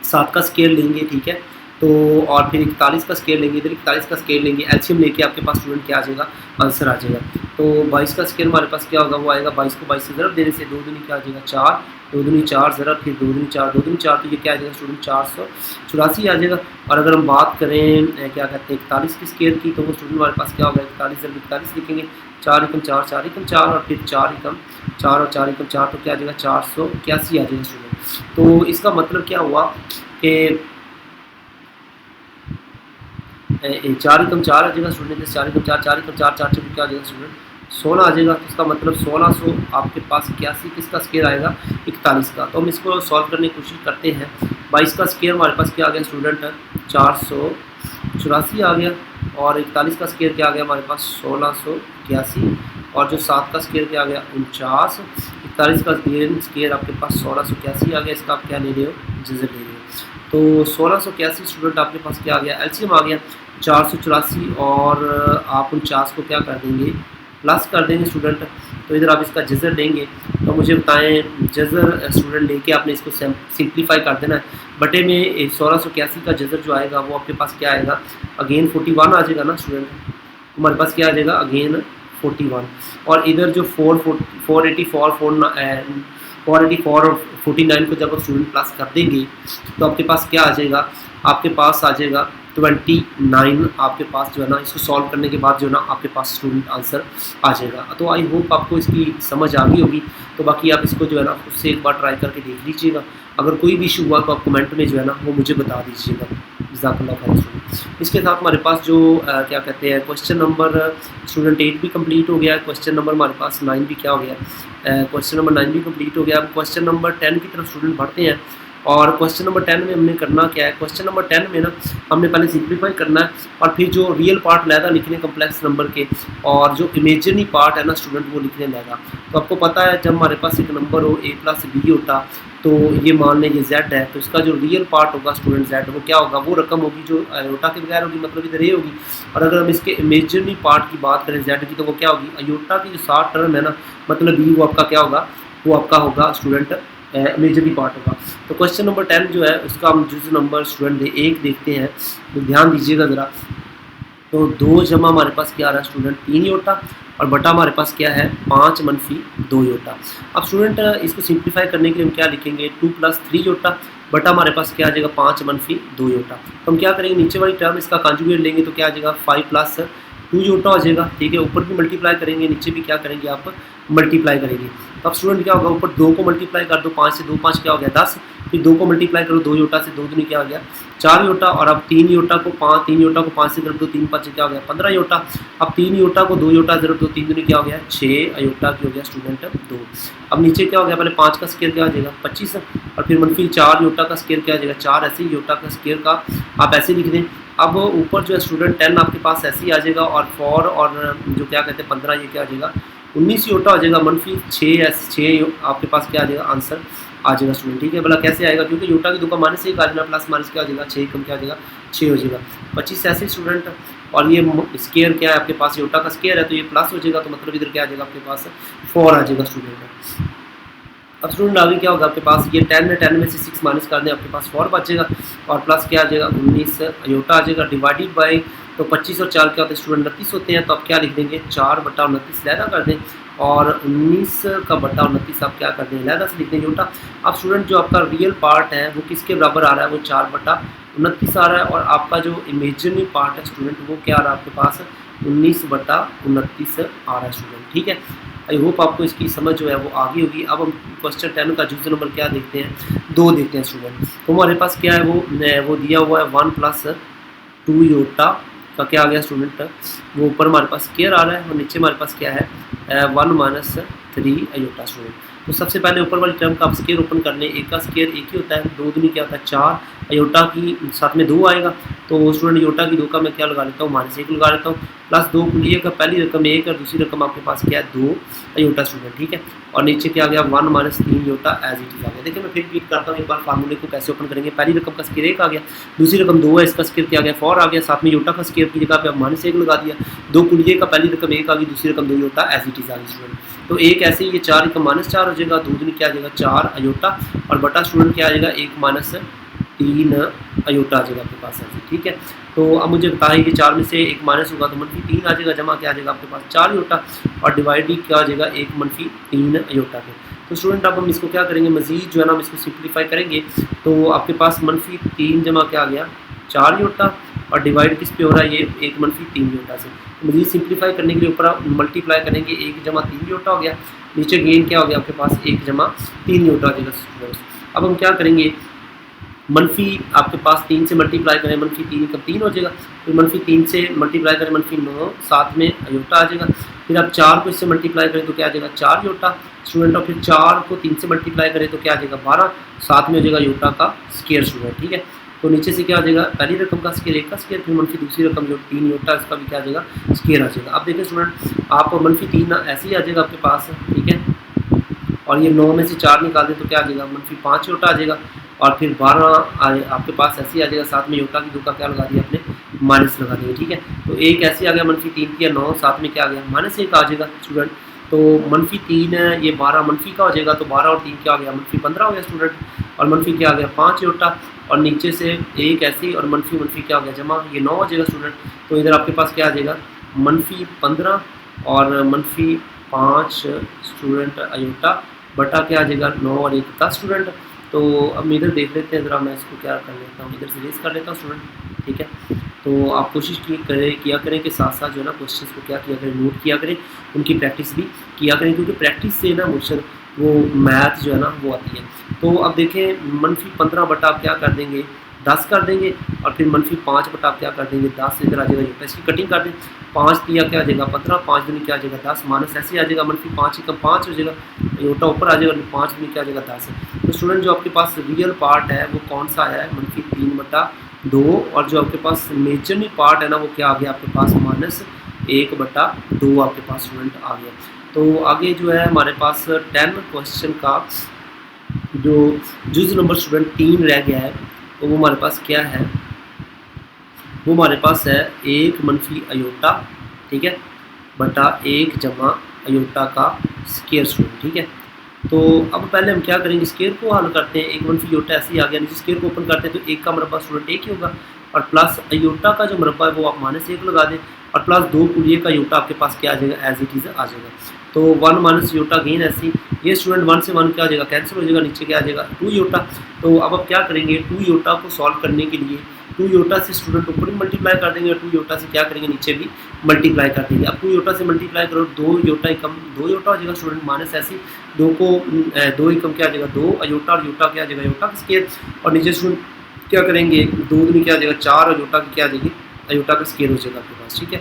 7 का स्केयर लेंगे, ठीक है, तो और फिर 41 का स्केयर लेंगे, इधर 41 का स्केयर लेंगे, एलसीएम लेके आपके पास स्टूडेंट क्या आ जाएगा, आंसर आ जाएगा। तो 22 का स्केयर हमारे पास क्या होगा, वो आएगा 22 को 22 से ज़रब देने से 2 दूनी क्या आ जाएगा 4, 2 दूनी 4 ज़रब फिर 2 दूनी 4, 2 दूनी 4 तो ये क्या आ जाएगा स्टूडेंट 484 आ जाएगा। और अगर हम बात करें क्या कहते हैं 41 की स्केयर की, तो वो स्टूडेंट हमारे पास क्या होगा 41 ज़रब 41 लिखेंगे, 4 एकम 4, 4 एकम 4 और फिर 4 एकम 4 और 4 एकम 4 तो क्या आ जाएगा 481 आ जाएगा स्टूडेंट। तो इसका मतलब क्या हुआ कि 4 एकम 4 आ जाएगा स्टूडेंट, 4 एकम 4, 4 एकम 4, 4 चौके क्या आ जाएगा स्टूडेंट 16 आ जाएगा। तो इसका मतलब 1600 आपके पास 81 किसका स्केयर आएगा 41 का। तो हम इसको सॉल्व करने की कोशिश करते हैं। 22 का स्केयर हमारे पास क्या आ गया स्टूडेंट 484 आ गया, और 41 का स्केयर क्या आ गया हमारे पास 1681, और जो 7 का स्केयर क्या आ गया 49, 41 का स्केयर आपके पास 1681 आ गया। इसका आप क्या ले रहे हो, जिज़र ले रहे हो। तो 1681 स्टूडेंट आपके पास क्या आ गया, एलसीएम आ गया 484, और आप 49 को क्या कर देंगे प्लस कर देंगे स्टूडेंट। तो इधर आप इसका जज़र लेंगे, तो मुझे बताएं जज़र स्टूडेंट लेके आपने इसको सिंप्लीफाई कर देना है। बटे में 1681 का जज़र जो आएगा वो आपके पास क्या आएगा, अगेन 41 आ जाएगा ना स्टूडेंट, हमारे पास क्या आ जाएगा अगेन 41, और इधर जो 484 और 49 को जब आप स्टूडेंट प्लस कर देंगे तो आपके पास क्या आ जाएगा, आपके पास आ जाएगा 29 आपके पास जो है ना, इसको सॉल्व करने के बाद जो है ना आपके पास स्टूडेंट आंसर आ जाएगा। तो आई होप आपको इसकी समझ आ गई होगी। तो बाकी आप इसको जो है ना खुद से एक बार ट्राई करके देख लीजिएगा। अगर कोई भी इशू हुआ तो आप कमेंट में जो है ना वो मुझे बता दीजिएगा। जज़ाकल्लाह खैर। इसके साथ हमारे पास जो क्या कहते हैं क्वेश्चन नंबर स्टूडेंट 8 भी कंप्लीट हो गया, क्वेश्चन नंबर हमारे पास 9 भी क्या हो गया, क्वेश्चन नंबर 9 भी कंप्लीट हो गया। अब क्वेश्चन नंबर 10 की तरफ स्टूडेंट बढ़ते हैं। और क्वेश्चन नंबर 10 में हमने करना क्या है, क्वेश्चन नंबर 10 में ना हमने पहले सिंप्लीफाई करना है, और फिर जो रियल पार्ट लहदा लिखने कम्प्लेक्स नंबर के, और जो इमेजिनरी पार्ट है ना स्टूडेंट वो लिखने लहदा। तो आपको पता है जब हमारे पास एक नंबर हो a + b होता, तो ये मान लें ये z है, तो इसका जो रियल पार्ट होगा स्टूडेंट z वो क्या होगा, वो रकम होगी जो अयोटा के बगैर होगी, मतलब इधर a होगी। और अगर हम इसके इमेजिनरी पार्ट की बात करें z की, तो वो क्या होगी, अयोटा की जो 60 टर्म है ना, मतलब b वो आपका क्या होगा, वो आपका होगा स्टूडेंट इमेजिनरी पार्ट होगा। तो क्वेश्चन नंबर 10 जो है उसका हम जुज़ नंबर स्टूडेंट 1 देखते हैं, तो ध्यान दीजिएगा ज़रा। तो 2 जमा हमारे पास क्या आ रहा है स्टूडेंट 3 योटा, और बटा हमारे पास क्या है 5 - 2 योटा। अब स्टूडेंट इसको सिंप्लीफाई करने के लिए हम क्या लिखेंगे 2 + 3 योटा, बटा हमारे पास क्या आ जाएगा 5 - 2 योटा। तो हम क्या करेंगे, नीचे वाली टर्म इसका कंजुगेट लेंगे तो क्या आ जाएगा 5 + 2 योटा हो जाएगा। ठीक है, ऊपर भी मल्टीप्लाई करेंगे, नीचे भी क्या करेंगे आप मल्टीप्लाई करेंगे। तो अब स्टूडेंट क्या होगा, ऊपर 2 को मल्टीप्लाई कर दो, 5 से 2 5 क्या हो गया 10, फिर 2 को मल्टीप्लाई करो 2 योटा से, 2 दूनी क्या हो गया 4 योटा, और अब 3 योटा को 5 से ज़रब दो 3 5 क्या हो गया 15 योटा। अब 3 योटा को 2 योटा ज़रब दो 3 दूनी क्या हो गया 6 अयोटा की हो गया स्टूडेंट 2। अब नीचे क्या हो गया, पहले 5 का स्केयर क्या आ जाएगा 25, और फिर -4 योटा का स्केयर क्या आ जाएगा 4, ऐसे ही योटा का स्केयर का आप ऐसे लिख दें। अब ऊपर जो है स्टूडेंट 10 आपके पास ऐसे ही आ जाएगा, और 4 और जो क्या कहते हैं 15 ये क्या आ जाएगा 19 योटा हो जाएगा, -6 आपके पास क्या आ जाएगा आंसर आ जाएगा स्टूडेंट। ठीक है, भला कैसे आएगा, क्योंकि योटा की 2 का -1 आ जाएगा, प्लस माइनस क्या आ जाएगा 6 कम क्या आ जाएगा 6 हो जाएगा 25 ऐसे स्टूडेंट। और ये स्केयर क्या है आपके पास योटा का स्केयर है, तो ये प्लस हो जाएगा, तो मतलब इधर क्या आ जाएगा आपके पास 4 आ जाएगा स्टूडेंट। अब स्टूडेंट आगे क्या होगा आपके पास, ये 10 में से 6 माइनस कर दें आपके पास 4 बचेगा, और प्लस क्या आ जाएगा 19 अयोटा आ जाएगा, डिवाइडेड बाय तो 25 और 4 क्या होते हैं स्टूडेंट 29 होते हैं। तो आप क्या लिख देंगे 4/29 लहदा कर दें, और 19 का बटा 29 आप क्या कर दें लहदा से लिख देंगे योटा। अब स्टूडेंट जो आपका रियल पार्ट है वो किसके बराबर आ रहा है, वो 4/29 आ रहा है, और आपका जो इमेजिनरी पार्ट है स्टूडेंट वो क्या आ रहा है आपके पास 19/29 आ रहा है स्टूडेंट। ठीक है, आई होप आपको इसकी समझ जो है वो आगे होगी। अब हम क्वेश्चन 10 का जुज़ नंबर क्या देखते हैं 2 देखते हैं स्टूडेंट। तो हमारे पास क्या है वो दिया हुआ है 1 + 2 योटा का क्या आ गया स्टूडेंट, वो ऊपर हमारे पास स्केयर आ रहा है, और नीचे हमारे पास क्या है 1 - 3 अयोटा स्टूडेंट। तो सबसे पहले ऊपर वाली टर्म का आप स्केयर ओपन कर लें, एक का स्केयर एक ही होता है, 2 दूनी क्या होता है 4, अयोटा की साथ में 2 आएगा, तो स्टूडेंट योटा की 2 का मैं क्या लगा लेता हूँ -1 लगा लेता हूँ, प्लस 2 कुलिए का पहली रकम 1 और दूसरी रकम आपके पास क्या है 2 अयोटा स्टूडेंट। ठीक है, और नीचे क्या आ गया 1 - 3 योटा एज इट इज आ गया। देखिए मैं फिर रिपीट करता हूँ एक बार फार्मूले को कैसे ओपन करेंगे। पहली रकम का स्केयर 1 आ गया, दूसरी रकम 2 है, इसका स्केयर क्या आ गया 4 आ गया, साथ में योटा का स्केयर की जगह पे आप -1 लगा दिया, 2 कुलिए का पहली रकम 1 आ गई, दूसरी रकम 2 योटा एज इट इज आ गई स्टूडेंट। तो एक ऐसे ही ये 4 का -4 हो जाएगा, 2 दूनी क्या आ जाएगा 4 अयोटा, और बटा स्टूडेंट क्या आ जाएगा 1 - 3 अयोटा आ जाएगा आपके पास ऐसे, ठीक है। तो अब मुझे बताएं कि 4 में से एक माइनस होगा तो -3 आ जाएगा, जमा क्या आ जाएगा आपके पास 4 अयोटा, और डिवाइड भी क्या आ जाएगा एक -3 अयोटा पे। तो स्टूडेंट अब हम इसको क्या करेंगे, मज़ीद जो है ना हम इसको सिंप्लीफाई करेंगे, तो आपके पास -3 जमा क्या आ गया 4 अयोटा, और डिवाइड किस पे हो रहा है ये एक -3 अयोटा से। तो मज़ीद सिंप्लीफाई करने के लिए ऊपर आप मल्टीप्लाई करेंगे, 1 जमा 3 अयोटा हो गया, नीचे गेन क्या हो गया आपके पास 1 जमा 3 अयोटा आ जाएगा स्टूडेंट्स। अब हम क्या करेंगे, मनफी आपके पास 3 से मल्टीप्लाई करें, -3 कब 3 हो जाएगा, फिर -3 से मल्टीप्लाई करें -9, साथ में अयोटा आ जाएगा, फिर आप 4 को इससे मल्टीप्लाई करें तो क्या आ जाएगा 4 अयोटा स्टूडेंट, और फिर 4 को 3 से मल्टीप्लाई करें तो क्या आ जाएगा 12, साथ में हो जाएगा अयोटा का स्केयर स्टूडेंट, ठीक है। तो नीचे से क्या आ जाएगा, पहली रकम का स्केयर 1 का स्केयर, फिर मनफी दूसरी रकम जो 3 अयोटा इसका भी क्या आ जाएगा स्केयर आ जाएगा। अब देखिए स्टूडेंट आप -3 ऐसे ही आ जाएगा आपके पास, ठीक है, और ये 9 में से 4 निकाल दें तो क्या आ जाएगा -5 अयोटा आ जाएगा, और फिर 12 आपके पास ऐसे ही आ जाएगा, साथ में अयोटा की 2 का क्या लगा दिया आपने माइनस लगा दिया, ठीक है। तो एक ऐसे आ गया -3 की 9, साथ में क्या आ गया -1 आ जाएगा स्टूडेंट। तो -3 है ये 12 मनफी का हो जाएगा, तो 12 और 3 क्या हो गया -15 हो गया स्टूडेंट, और मनफी क्या आ गया 5 अयोटा, और नीचे से एक ऐसी और मनफी क्या हो गया जमा, ये 9 हो जाएगा स्टूडेंट। तो इधर आपके पास क्या आ जाएगा -15 और -5 स्टूडेंट अयोटा बटा क्या आ जाएगा 9 और 1 10 स्टूडेंट। तो अब इधर देख लेते हैं, ज़रा मैं इसको क्या कर लेता हूँ, इधर से रेस कर लेता हूँ स्टूडेंट, ठीक है। तो आप कोशिश किया करें कि साथ साथ जो है ना क्वेश्चंस को क्या किया करें, नोट किया करें, उनकी प्रैक्टिस भी किया करें, क्योंकि प्रैक्टिस से ना मुझसे वो मैथ जो है ना वो आती है। तो अब देखें -15 बटा आप क्या कर देंगे 10 कर देंगे, और फिर -5 बटा आप क्या कर देंगे 10, इधर आ जाएगा इसकी कटिंग कर दें, 5 दिया क्या आ जाएगा 15, 5 दूनी क्या आ जाएगा 10, माइनस ऐसे आ जाएगा -5 कम 5 हो जाएगा, योटा ऊपर आ जाएगा, 5 दूनी क्या आ जाएगा 10। तो स्टूडेंट जो आपके पास रियल पार्ट है वो कौन सा है -3 बटा 2, और जो आपके पास मेजरली पार्ट है ना वो क्या आ गया आपके पास -1 बटा 2 आपके पास स्टूडेंट आ गया। तो आगे जो है हमारे पास 10 क्वेश्चन का जो जुज़ नंबर स्टूडेंट 3 रह गया है, तो वो हमारे पास क्या है, वो हमारे पास है 1 मनफी अयोटा, ठीक है, बटा 1 जमा अयोटा का स्केयर स्टूडेंट, ठीक है। तो अब पहले हम क्या करेंगे, स्केयर को हल करते हैं, 1 मनफी अयोटा ऐसे ही आ गया, नीचे स्केयर को ओपन करते हैं तो 1 का मरबा स्टूडेंट 1 ही होगा, और प्लस अयोटा का जो मरबा है वो आप -1 लगा दें, और प्लस 2 पूरी का अयोटा आपके पास क्या आ जाएगा एज इट इज़ आ जाएगा। तो 1 माइनस अयोटा गेन ऐसी, ये स्टूडेंट 1 से 1 क्या आ जाएगा कैंसिल हो जाएगा, नीचे क्या आ जाएगा 2 अयोटा। तो अब आप क्या करेंगे, 2 अयोटा को सॉल्व करने के लिए 2 अयोटा से स्टूडेंट ऊपर भी मल्टीप्लाई कर देंगे, और 2 अयोटा से क्या करेंगे नीचे भी मल्टीप्लाई कर देंगे। अब 2 अयोटा से मल्टीप्लाई करो 2 अयोटा ही कम 2 अयोटा हो जाएगा स्टूडेंट, माइनस ऐसी 2 को 2 ही कम क्या आ जाएगा 2 अयोटा, और अयोटा क्या आ जाएगा अयोटा का स्केयर, और नीचे स्टूडेंट क्या करेंगे 2 दूनी क्या आ जाएगा 4 अयोटा की क्या आ जाएगी अयोटा का स्केयर हो जाएगा आपके पास, ठीक है।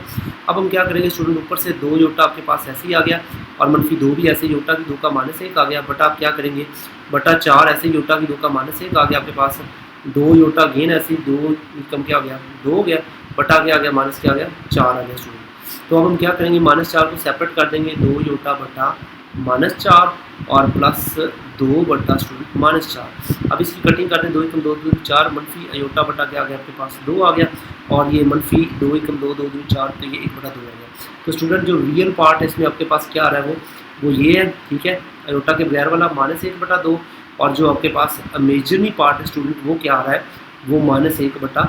अब हम क्या करेंगे स्टूडेंट, ऊपर से 2 अयोटा आपके पास ऐसे ही आ गया, और -2 भी ऐसे ही अयोटा की 2 का -1 आ गया, बटा आप क्या करेंगे बटा 4 ऐसे ही अयोटा की 2 का -1 आ गया आपके पास, 2 अयोटा गेन ऐसे 2 कम क्या हो गया 2 हो गया, बटा क्या आ गया माइनस क्या आ गया 4 आ गया स्टूडेंट। तो अब हम क्या करेंगे -4 को सेपरेट कर देंगे, 2 अयोटा बटा -4 और प्लस 2 बटा स्टूडेंट -4। अब इसकी कटिंग कर दें, 2 एकम 2 2 4 मनफी अयोटा बटा क्या आ गया आपके पास 2 आ गया, और ये मनफी 2 एकम 2 2 2 4, तो ये 1 बटा 2 आ गया। तो स्टूडेंट जो रियल पार्ट है इसमें आपके पास क्या आ रहा है वो ये है, ठीक है, अयोटा के बगैर वाला -1 बटा 2, और जो आपके पास मेजरली पार्ट है स्टूडेंट वो क्या आ रहा है वो -1 बटा,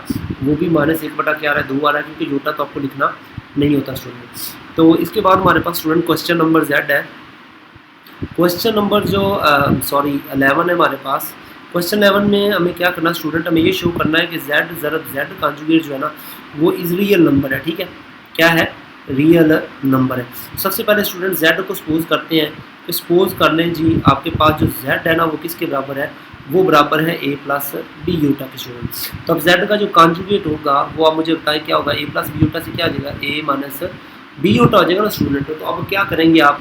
वो भी -1 बटा क्या आ रहा है 2 आ रहा है, क्योंकि अयोटा तो आपको लिखना नहीं होता स्टूडेंट। तो इसके बाद हमारे पास स्टूडेंट क्वेश्चन नंबर Z है, क्वेश्चन नंबर जो 11 है हमारे पास। क्वेश्चन 11 में हमें क्या करना स्टूडेंट, हमें ये शो करना है कि Z ज़रब Z कॉन्जुगेट जो है ना वो इज़ रियल नंबर है, ठीक है, क्या है रियल नंबर है। सबसे पहले स्टूडेंट Z को सपोज करते हैं, कि सपोज कर लें जी आपके पास जो Z है ना वो किसके बराबर है, वो बराबर है A प्लस बी यूटा के स्टूडेंट। तो अब Z का जो कॉन्जुगेट होगा वो आप मुझे बताएं क्या होगा, A प्लस बी यूटा से क्या आ जाएगा A माइनस बी यूटा हो जाएगा ना स्टूडेंट। तो अब क्या करेंगे आप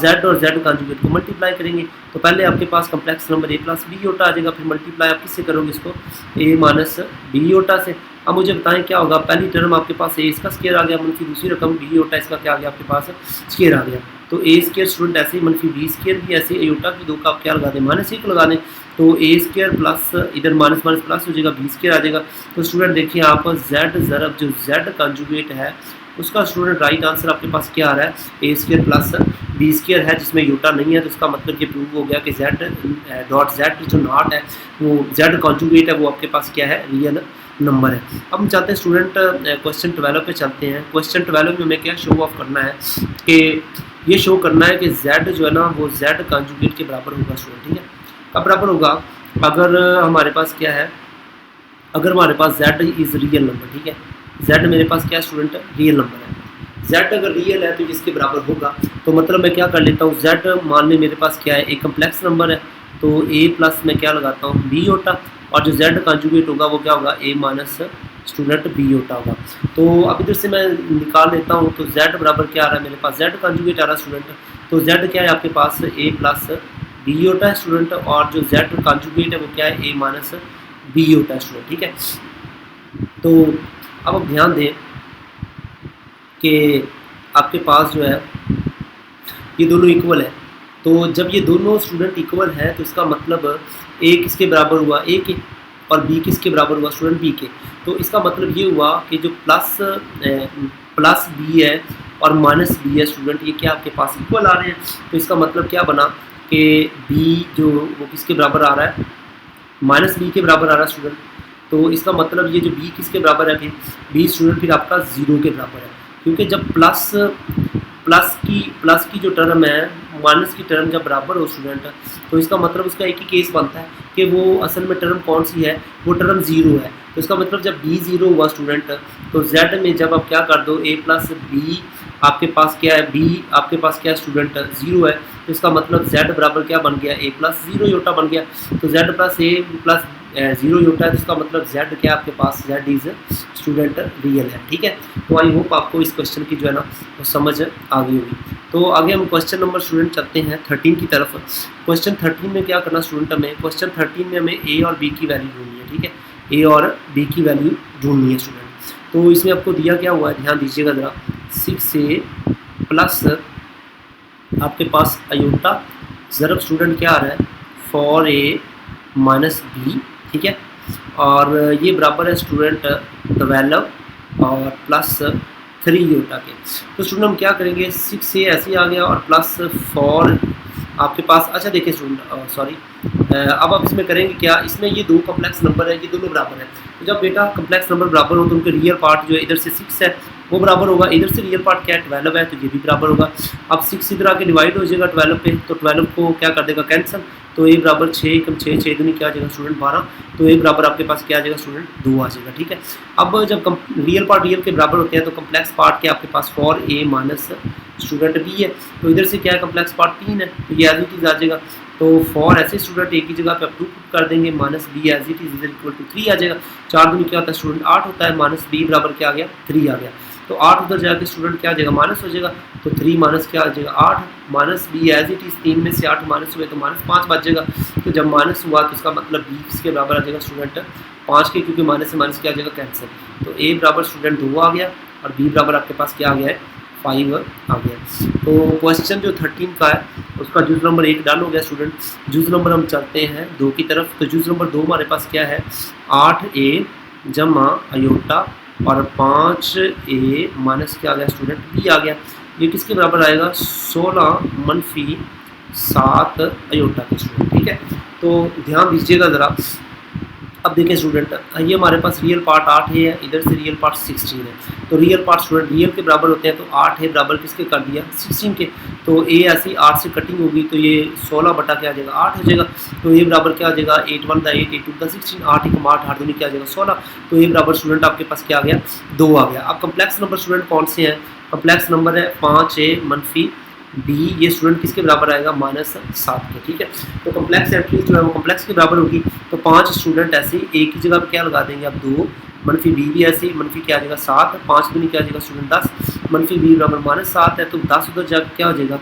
Z और Z कॉन्जुगेट को मल्टीप्लाई करेंगे, तो पहले आपके पास complex number A plus B iota आ जाएगा, फिर मल्टीप्लाई आप किससे करोगे इसको A माइनस बी यूटा से। अब मुझे बताएं क्या होगा, पहली टर्म आपके पास A इसका स्केयर आ गया, मनफी दूसरी रकम बी यूटा इसका क्या आ गया आपके पास स्केयर आ गया। तो A स्केयर स्टूडेंट ऐसे ही मनफी बी स्केयर भी ऐसे अयोटा की 2 का आप क्या लगा दें -1 लगा दें, तो A स्केयर प्लस इधर माइनस माइनस प्लस हो जाएगा, बी स्केयर आ जाएगा। तो स्टूडेंट देखिए आप Z ज़रब जो Z कॉन्जुगेट है उसका स्टूडेंट राइट आंसर आपके पास क्या आ रहा है A square plus B square है जिसमें योटा नहीं है, तो इसका मतलब ये प्रूव हो गया कि जेड डॉट जेड जो नॉट है वो जेड कॉन्जुगेट है, वो आपके पास क्या है, रियल नंबर है। अब हम चाहते हैं स्टूडेंट क्वेश्चन 12 पे चलते हैं। क्वेश्चन 12 में हमें क्या शो ऑफ करना है कि ये शो करना है कि z जो है ना वो z कॉन्जुगेट के बराबर होगा स्टूडेंट, ठीक है। कब बराबर होगा, अगर हमारे पास क्या है, अगर हमारे पास z इज़ रियल नंबर, ठीक है, z मेरे पास क्या स्टूडेंट रियल नंबर है, z अगर रियल है तो इसके बराबर होगा, तो मतलब मैं क्या कर लेता हूँ, z मान लें मेरे पास क्या है, एक कम्प्लेक्स नंबर है, तो a प्लस मैं क्या लगाता हूँ, b होता, और जो z कॉन्जुगेट होगा वो क्या होगा, a माइनस स्टूडेंट b होता होगा। तो अब इधर से मैं निकाल लेता हूँ, तो z बराबर क्या आ रहा है मेरे पास, z कॉन्जुगेट आ रहा है स्टूडेंट, तो z क्या है आपके पास a प्लस b होता है स्टूडेंट, और जो z कॉन्जुगेट है वो क्या है, a माइनस b होता है स्टूडेंट, ठीक है। तो अब आप ध्यान दें कि आपके पास जो है ये दोनों इक्वल है, तो जब ये दोनों स्टूडेंट इक्वल है तो इसका मतलब a किसके बराबर हुआ, a के, और b किसके बराबर हुआ स्टूडेंट, b के। तो इसका मतलब ये हुआ कि जो प्लस b है और माइनस b है स्टूडेंट, ये क्या आपके पास इक्वल आ रहे हैं, तो इसका मतलब क्या बना कि b जो वो किसके बराबर आ रहा है, माइनस b के बराबर आ रहा है स्टूडेंट। तो इसका मतलब ये जो b किसके बराबर है, फिर b स्टूडेंट फिर आपका 0 के बराबर है, क्योंकि जब प्लस की जो टर्म है माइनस की टर्म जब बराबर हो स्टूडेंट, तो इसका मतलब उसका एक ही केस बनता है कि वो असल में टर्म कौन सी है, वो टर्म 0 है। तो इसका मतलब जब b 0 हुआ स्टूडेंट, तो z में जब आप क्या कर दो, a प्लस b आपके पास क्या है, b आपके पास क्या है स्टूडेंट 0 है, तो इसका मतलब z बराबर क्या बन गया, a प्लस 0 योटा बन गया। तो z plus a plus 0 iota है, तो इसका मतलब z क्या आपके पास, z इज स्टूडेंट रियल है, ठीक है। तो आई होप आपको इस क्वेश्चन की जो है ना वो समझ आ गई होगी। तो आगे हम क्वेश्चन नंबर स्टूडेंट चलते हैं 13 की तरफ। क्वेश्चन 13 में क्या करना स्टूडेंट, हमें क्वेश्चन 13 में हमें a और b की वैल्यू ढूंढनी है, ठीक है, a और b की वैल्यू ढूंढनी है स्टूडेंट। तो इसमें आपको दिया क्या हुआ है, ध्यान दीजिएगा ज़रा, 6a प्लस आपके पास अयोटा ज़रब स्टूडेंट क्या आ रहा है, 4a माइनस b, ठीक है, और ये बराबर है स्टूडेंट 12 और प्लस 3 योटा के। तो स्टूडेंट हम क्या करेंगे, 6a ऐसे ही आ गया और प्लस 4 आपके पास, अच्छा देखिए स्टूडेंट सॉरी, अब आप इसमें करेंगे क्या, इसमें ये दो कम्प्लेक्स नंबर है, ये दोनों बराबर है, तो जब बेटा कम्प्लेक्स नंबर बराबर हो तो उनके रियल पार्ट जो है, इधर से 6 है वो बराबर होगा, इधर से रियल पार्ट क्या है 12 है, तो ये भी बराबर होगा। अब 6 इधर आके डिवाइड हो जाएगा 12 पे, तो 12 को क्या कर देगा कैंसिल, तो a बराबर 6 कम 6 6 दूनी क्या आ जाएगा स्टूडेंट 12, तो a बराबर आपके पास क्या आ जाएगा स्टूडेंट 2 आ जाएगा, ठीक है। अब जब रियल पार्ट रियल के बराबर होते हैं तो कम्प्लेक्स पार्ट के आपके पास 4a माइनस स्टूडेंट b है, तो इधर से क्या है कम्प्लेक्स पार्ट 3 है, तो ये एज इट इज आ जाएगा, तो 4 ऐसे स्टूडेंट एक ही जगह पे आप कर देंगे, minus b as it is equal to 3 आ जाएगा, 4 दूनी क्या होता है स्टूडेंट 8 होता है, माइनस b बराबर क्या आ गया 3 आ गया, तो 8 उधर जाके स्टूडेंट क्या आ जाएगा माइनस हो जाएगा, तो 3 माइनस क्या आ जाएगा 8 minus b as it is 3 में से 8 माइनस हुए तो माइनस 5 बच जाएगा, तो जब माइनस हुआ तो इसका मतलब b किसके बराबर आ जाएगा स्टूडेंट 5 के, क्योंकि माइनस से माइनस क्या आ जाएगा कैंसिल, तो a बराबर स्टूडेंट 2 आ गया और b बराबर आपके पास क्या आ गया है 5 आ गया। तो क्वेश्चन जो 13 का है उसका जूस नंबर 1 डन हो गया स्टूडेंट। जूस नंबर हम चलते हैं 2 की तरफ, तो जूस नंबर 2 हमारे पास क्या है 8a जमा अयोटा और 5a माइनस क्या आ गया स्टूडेंट b आ गया, ये किसके बराबर आएगा 16 मनफी 7 अयोटा के स्टूडेंट, ठीक है। तो ध्यान दीजिएगा ज़रा, अब देखिए स्टूडेंट ये हमारे पास रियल पार्ट 8 है, इधर से रियल पार्ट 16 है, तो रियल पार्ट स्टूडेंट रियल के बराबर होते हैं, तो 8 है बराबर किसके कर दिया 16 के, तो a ऐसी 8 से कटिंग होगी तो ये 16 बटा क्या आ जाएगा 8 हो जाएगा, तो a बराबर क्या आ जाएगा 8 1 द 8 8 2 द 16 8 1 8 8 दूनी क्या आ जाएगा 16, तो a बराबर स्टूडेंट आपके पास क्या आ गया 2 आ गया। अब कम्प्लेक्स नंबर स्टूडेंट कौन से हैं, कम्प्लेक्स नंबर है 5a मनफी b, ये स्टूडेंट किसके बराबर आएगा माइनस 7 के, ठीक है। तो कम्प्लेक्स एंट्री जो है वो कम्प्लेक्स के बराबर होगी, तो 5 स्टूडेंट ऐसे एक ही जगह पर क्या लगा देंगे आप 2 मनफी b भी ऐसे ही मनफी क्या आ जाएगा 7, 5 दूनी क्या आ जाएगा स्टूडेंट 10, मनफी b बराबर माइनस 7 है, तो 10 उधर जाकर क्या हो जाएगा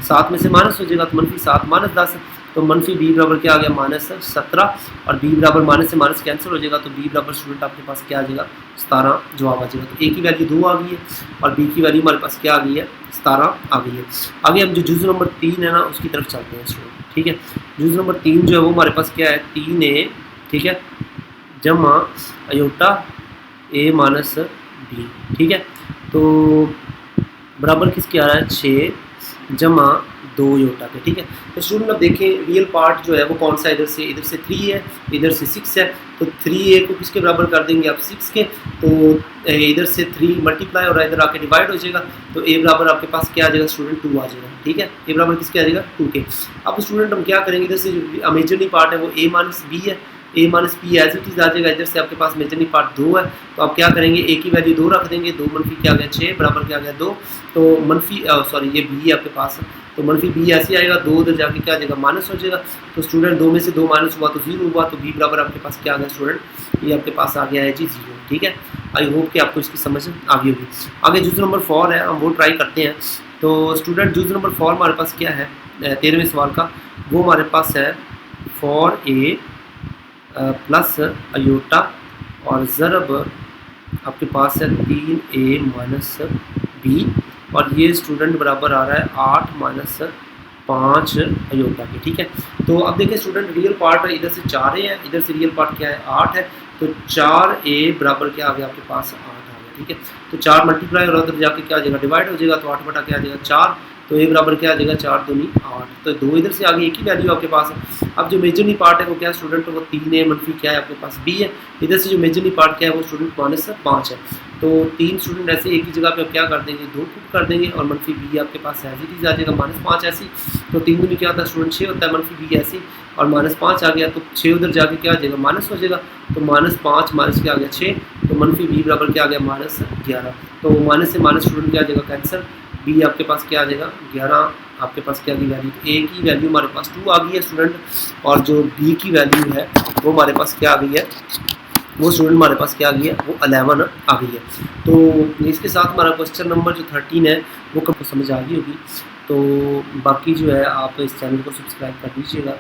7 में से माइनस हो जाएगा, तो मनफी 7 माइनस 10, तो मनफी b बराबर क्या आ गया माइनस 17 और b बराबर माइनस से माइनस कैंसिल हो जाएगा, तो b बराबर स्टूडेंट आपके पास क्या आ जाएगा 17 जवाब आ जाएगा। तो a की वैल्यू 2 आ गई है और b की वैल्यू हमारे पास क्या आ गई है 17 आ गई है। आगे हम जो जूज नंबर 3 है ना उसकी तरफ चलते हैं स्टूडेंट, ठीक है। जूज नंबर 3 जो है वो हमारे पास क्या है 3a, ठीक है, जमा अयोटा a माइनस b, ठीक है, तो बराबर किसके आ रहा है 6 जमा 2 योटा के, ठीक है। तो स्टूडेंट अब देखें रियल पार्ट जो है वो कौन सा, इधर से 3 है, इधर से 6 है, तो 3a को किसके बराबर कर देंगे आप 6 के, तो इधर से 3 मल्टीप्लाई और इधर आके डिवाइड हो जाएगा, तो a बराबर आपके पास क्या आ जाएगा स्टूडेंट 2 आ जाएगा, ठीक है। a बराबर किसके आ जाएगा 2 के। अब स्टूडेंट हम क्या करेंगे, इधर से जो मेजरली पार्ट है वो a माइनस b है, a minus P as it is आ जाएगा, इधर से आपके पास मेजरली पार्ट 2 है, तो आप क्या करेंगे a की वैल्यू 2 रख देंगे, 2 मनफी क्या आ गया 6 बराबर क्या आ गया 2, तो मनफी सॉरी ये b आपके पास है, तो मनफी b ऐसे आएगा, 2 उधर जाके क्या आ जाएगा माइनस हो जाएगा, तो स्टूडेंट 2 में से 2 माइनस हुआ तो 0 हुआ, तो b बराबर आपके पास क्या आ गया स्टूडेंट, ये आपके पास आ गया है जी 0, ठीक है। आई होप कि आपको इसकी समझ आ गई होगी। आगे जुज़ नंबर 4 है, हम वो ट्राई करते हैं। तो स्टूडेंट जुज़ नंबर 4 हमारे पास क्या है 13वें सवाल का, वो हमारे पास है 4a प्लस अयोटा और ज़रब आपके पास है 3a माइनस b, और ये स्टूडेंट बराबर आ रहा है 8 माइनस 5 अयोटा के, ठीक है। तो अब देखिए स्टूडेंट रियल पार्ट इधर से 4a है, इधर से रियल पार्ट क्या है 8 है, तो 4a बराबर क्या आ गया आपके पास 8 आ गया, ठीक है। तो 4 मल्टीप्लाई और उधर जाके क्या आ जाएगा डिवाइड हो जाएगा, तो 8 बटा क्या आ जाएगा 4, तो a बराबर क्या आ जाएगा 4 दूनी 8, तो 2 इधर से आगे एक ही वैल्यू आपके पास है। अब जो मेजरली पार्ट है वो क्या है स्टूडेंट, वो 3a मनफी क्या है आपके पास b है, इधर से जो मेजरली पार्ट क्या है वो स्टूडेंट माइनस 5 है, तो 3 स्टूडेंट ऐसे एक ही जगह पे आप क्या कर देंगे 2 पुट कर देंगे, और मनफी b आपके पास एज इट इज आ जाएगा -5 ऐसी, तो 3 दूनी क्या होता है स्टूडेंट 6 होता है, मनफी b ऐसी और -5 आ गया, तो 6 उधर जाके क्या आ जाएगा माइनस हो जाएगा, तो -5 माइनस क्या आ गया 6, तो मनफी b बराबर क्या आ गया -11, तो माइनस से माइनस स्टूडेंट क्या आ जाएगा कैंसर, b आपके पास क्या आ जाएगा 11 आपके पास क्या की वैल्यू, a की वैल्यू हमारे पास 2 आ गई है स्टूडेंट, और जो b की वैल्यू है वो हमारे पास क्या आ गई है, वो स्टूडेंट हमारे पास क्या आ गई है वो 11 आ गई है। तो इसके साथ हमारा क्वेश्चन नंबर जो 13 है वो कब समझ आ गई होगी। तो बाकी जो है आप इस चैनल को सब्सक्राइब कर दीजिएगा।